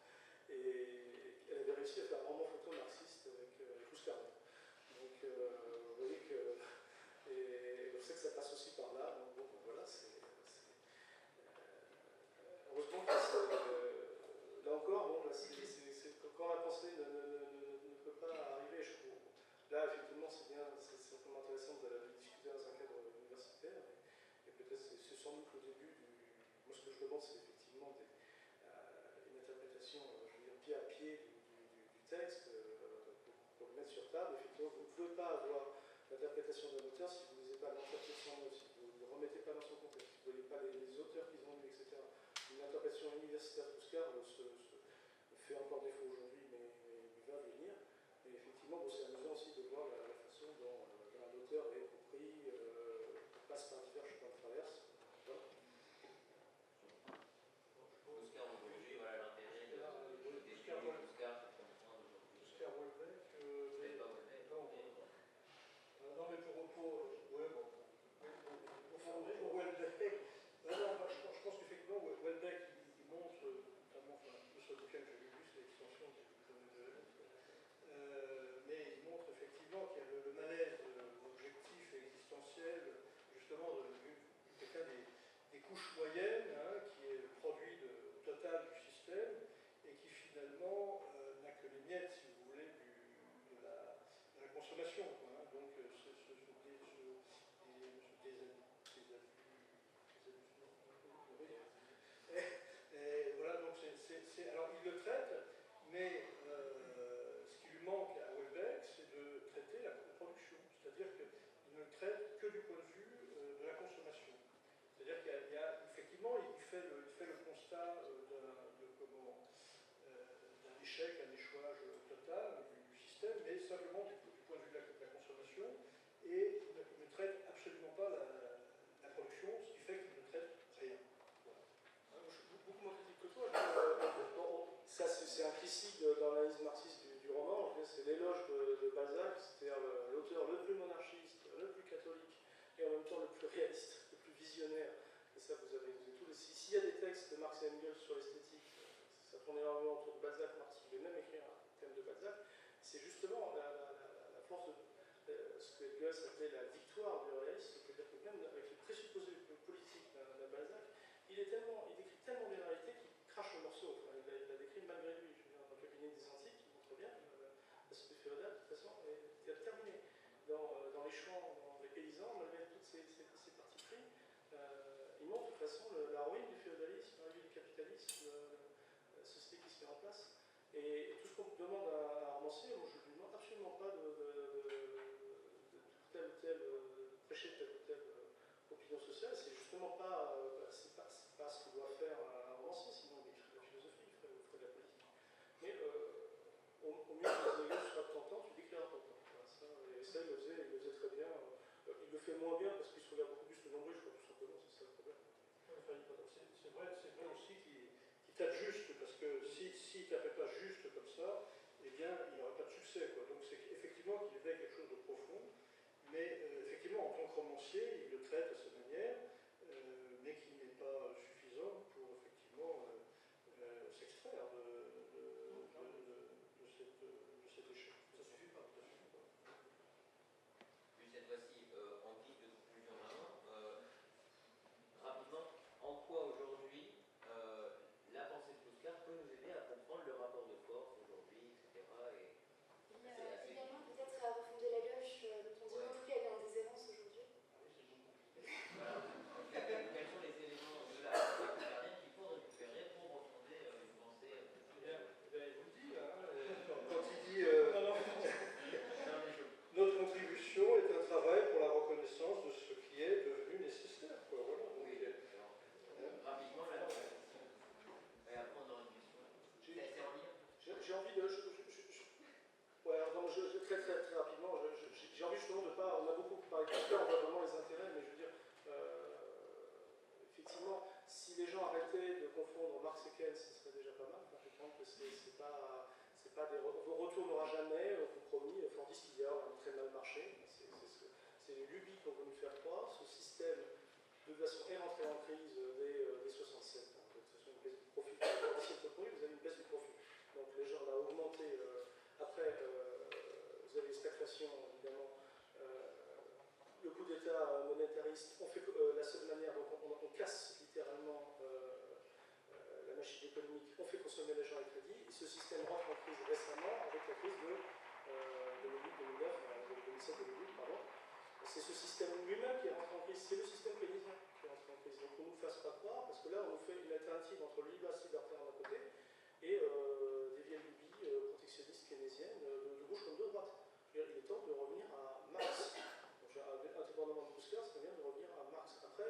Speaker 4: Et elle avait réussi à faire un roman photo marxiste avec Clouscar. Donc vous voyez que... Et je sais que ça passe aussi par là, donc bon, voilà, heureusement que là encore, bon, quand la pensée ne peut pas arriver
Speaker 3: là, effectivement, c'est certainement intéressant de discuter dans un cadre universitaire. Et peut-être c'est sans doute le début du. Moi, ce que je demande, c'est effectivement une interprétation, je veux dire, pied à pied du texte pour le mettre sur table. Effectivement, vous ne pouvez pas avoir l'interprétation d'un auteur si vous ne lisez pas l'entièreté de son œuvre, si vous ne le remettez pas dans son contexte, si vous ne voyez pas les auteurs qu'ils ont lus, etc. Une interprétation universitaire Puskar fait encore défaut aujourd'hui, mais va venir. Et effectivement, bon, c'est amusant aussi de voir la façon dont un auteur est compris, passe par divers chemins de traverse. Voilà.
Speaker 1: Puskar aujourd'hui, voilà l'intérêt de
Speaker 3: Puskar,
Speaker 1: Puskar, c'est comprendre aujourd'hui.
Speaker 3: Puskar, Houellebecq.
Speaker 1: Peut-être pas Houellebecq.
Speaker 3: Non, mais pour Houellebecq, je pense qu'effectivement, Houellebecq, il montre, notamment, le seul bouquin que j'ai lu, c'est l'extension du journée de mais il montre effectivement qu'il y a le malaise objectif et existentiel, justement, de quelqu'un des couches moyennes, hein, qui est le produit total du système, et qui finalement n'a que les miettes, si vous voulez, de la consommation. Quoi, hein. Donc, et voilà, donc alors il le traite, mais ce qui lui manque à Houellebecq, c'est de traiter la production. C'est-à-dire qu'il ne le traite que du point de vue de la consommation. C'est-à-dire qu'il y a effectivement, il fait le constat d'un échec, un échouage total du système, mais simplement du point de vue de la consommation, et il ne traite absolument pas la production, ce qui fait qu'il ne traite rien. Voilà. Je suis beaucoup moins critique que toi. Ça, c'est implicite dans l'analyse marxiste du roman. C'est l'éloge de Balzac, c'est-à-dire l'auteur le plus monarchiste, le plus catholique, et en même temps le plus réaliste, le plus visionnaire. Et ça, vous avez tous les. S'il y a des textes de Marx et Engels sur l'esthétique, ça tourne énormément autour de Balzac. Marx voulait même écrire un thème de Balzac. C'est justement la force de ce que Engels appelait la victoire du réalisme, c'est-à-dire que même avec le présupposé politique d'un Balzac, il décrit tellement bien la réalité qu'il crache le morceau. Enfin, il la décrit malgré lui. Je veux dire, dans le cabinet des Antiques, il montre bien la société féodale, de toute façon, est terminée. Dans les champs, dans les paysans, malgré toutes ces parties pris, il montre de toute façon la ruine du féodalisme, la ruine du capitalisme, la société qui se met en place. Et tout ce qu'on demande à un romancier, moi je ne lui demande absolument pas de telle ou telle, prêcher telle ou telle opinion sociale, c'est justement pas, c'est pas ce que doit faire un romancier, sinon il écrit de la philosophie, il ferait de la politique. Mais au mieux que les soit de ton temps, tu déclares ton temps. Voilà, ça, et ça, il le faisait très bien. Il le fait moins bien parce qu'il se regarde beaucoup plus le nombril, je crois, tout simplement, c'est ça le problème. C'est vrai aussi qu'il tape juste, parce que s'il ne tapait pas juste comme ça, eh bien, il n'aurait pas de succès. Quoi. Donc, c'est effectivement qu'il éveille quelque chose de profond, mais effectivement, en tant que romancier, il le traite à sa manière, mais qui n'est pas suffisant pour effectivement s'extraire de cet échec. Ça suffit pas, ça suffit pas.
Speaker 1: Puis cette fois-ci, en guise de conclusion vraiment, rapidement, en quoi aujourd'hui la pensée de Puskar peut nous aider à comprendre le rapport de force aujourd'hui, etc.
Speaker 2: Également, peut-être à refonder la gauche, dont on dit non plus, elle est en déshérence aujourd'hui.
Speaker 1: Voilà. Quels sont les éléments de la pensée puskarienne qu'il faut récupérer pour refonder une pensée
Speaker 4: Il vous le dit, là, quand il dit notre contribution est un travail pour la reconnaissance de ce qui est devenu nécessaire. Quoi. Voilà. Donc,
Speaker 1: oui, rapidement, là, et après on aura une question. C'est en lien.
Speaker 3: J'ai envie de. Ouais, alors, non, très rapidement, j'ai envie justement de pas. On a beaucoup parlé de Puskar, on voit vraiment les intérêts, mais je veux dire, effectivement, si les gens arrêtaient de confondre Marx et Keynes, ce serait déjà pas mal. Enfin, je pense que c'est pas des. On ne retournera jamais au compromis. Fordiste, il y a très mal marché. C'est les lubies qu'on veut nous faire croire. Ce système, de toute façon, est rentré en crise dès 67. Hein. De toute façon, une baisse du profit. Vous avez une baisse du profit. Donc les gens ont augmenté. Après, vous avez les stagflations, évidemment. Le coup d'État monétariste, on fait la seule manière, donc on casse littéralement la machine économique, on fait consommer les gens à crédit, et ce système rentre en crise récemment avec la crise de 2008-2009. c'est ce système lui-même qui est rentré en crise, c'est le système keynésien qui est rentré en crise. Donc on ne nous fasse pas croire, parce que là on nous fait une alternative entre le libéralisme libertaire d'un côté et des vieilles lubies protectionnistes keynésiennes de gauche comme de droite. Il est temps de revenir à Marx. Indépendamment de Kouskar, c'est bien de revenir à Marx. Après,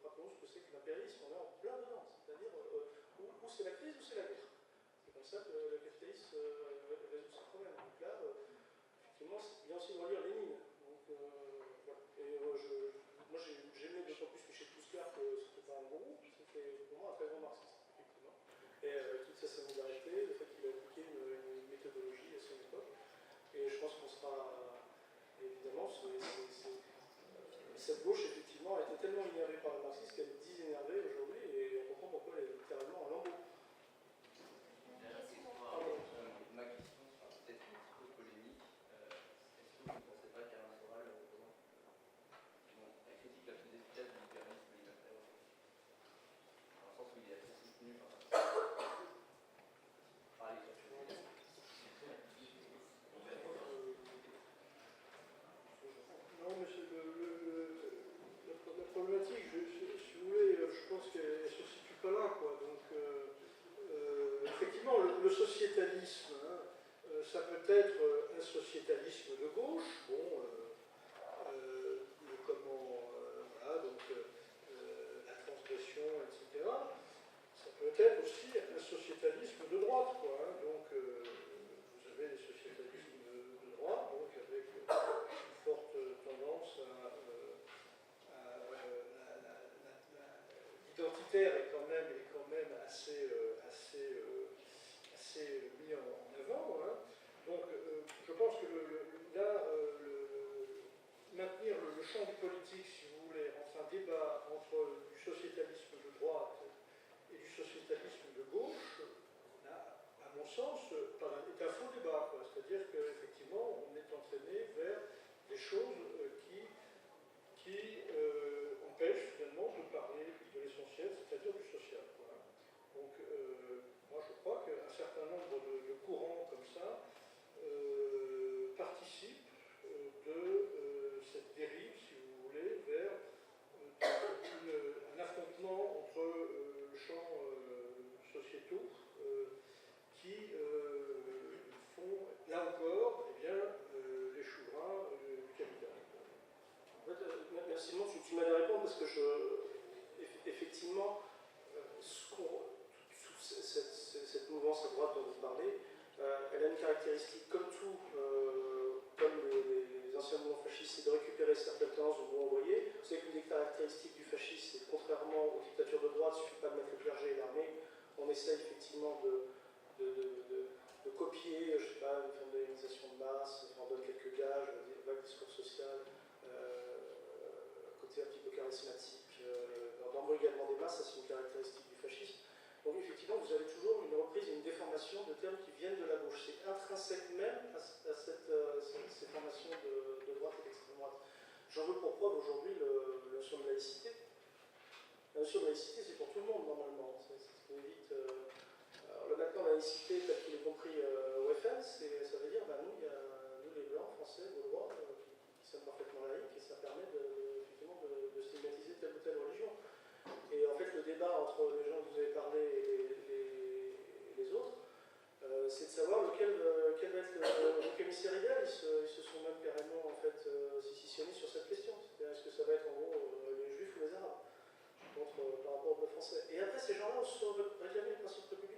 Speaker 3: rappelons ce que c'est que l'impérialisme, on est en plein dedans, c'est-à-dire où c'est la crise ou c'est la guerre. C'est comme ça que le capitalisme résout ses problèmes. Donc là, effectivement, c'est bien aussi de relire Lénine. Donc, voilà. Et moi, j'aimais d'autant plus Michel Kouskar que c'était pas un gourou, c'était pour moi un très grand marxiste, effectivement. Et toute sa solidarité, le fait qu'il a appliqué une méthodologie à son époque. Et je pense qu'on sera, évidemment, cette gauche, effectivement, a été tellement énervée par le marxisme qu'elle est désénervée aujourd'hui, et on comprend pourquoi elle est littéralement en lambeaux.
Speaker 6: Ma question sera peut-être un petit peu polémique. Est-ce que vous ne pensez pas qu'Alain Soral représente la critique la plus efficace du libéralisme libertaire aujourd'hui, dans le sens où il est assez soutenu par l'écriture?
Speaker 4: Non, mais la problématique, si vous voulez, je pense qu'elle ne se situe pas là, quoi. Donc, effectivement, le sociétalisme, ça peut être un sociétalisme de gauche, bon, voilà, donc la transgression, etc. Ça peut être aussi un sociétalisme de droite, quoi. Donc, vous avez les sociétalismes de droite, donc avec une forte tendance l'identitaire est quand même assez mis en avant. Hein. Donc, je pense que maintenir le champ du politique, si vous voulez, entre un débat entre du sociétalisme de droite et du sociétalisme de gauche, là, à mon sens, est un faux débat. C'est-à-dire qu'effectivement, on est entraîné vers des choses qui empêchent finalement de parler de l'essentiel, c'est-à-dire du social. Quoi. Donc, moi je crois qu'un certain nombre de courants comme ça participent de cette dérive, si vous voulez, vers un affrontement entre champs sociétaux qui font, là encore, eh bien, les chou gras du capital.
Speaker 3: En fait, merci, tu m'as répondre parce que effectivement, cette mouvance à droite dont vous parlez, elle a une caractéristique, comme tout, comme les anciens mouvements fascistes, c'est de récupérer certaines tendances au mouvement ouvrier. Vous savez qu'une des caractéristiques du fascisme, c'est contrairement aux dictatures de droite, il ne suffit pas de mettre le clergé et l'armée, on essaye effectivement de copier, je ne sais pas, une forme d'organisation de masse, on donne quelques gages, un vague discours social, côté un petit peu charismatique, d'embrigadement des masses, ça c'est une caractéristique du fascisme. Donc effectivement, vous avez toujours une reprise et une déformation de termes qui viennent de la gauche. C'est intrinsèque même à ces formations de droite et d'extrême droite. J'en veux pour preuve aujourd'hui la notion de laïcité. La notion de laïcité, c'est pour tout le monde normalement. C'est ce qui évite. Alors maintenant, la laïcité, telle qu'il est compris au FN, ça veut dire, nous les blancs, français, gaulois, qui sommes parfaitement laïcs, et ça permet effectivement de stigmatiser telle ou telle religion. Et en fait, le débat entre les gens que vous avez parlé et les autres, c'est de savoir quel va être le commissaire idéal. Ils se sont même carrément en fait, sécessionnés sur cette question. C'est-à-dire, est-ce que ça va être en gros les juifs ou les arabes par rapport aux français. Et après, ces gens-là se sont réclamés le principe républicain.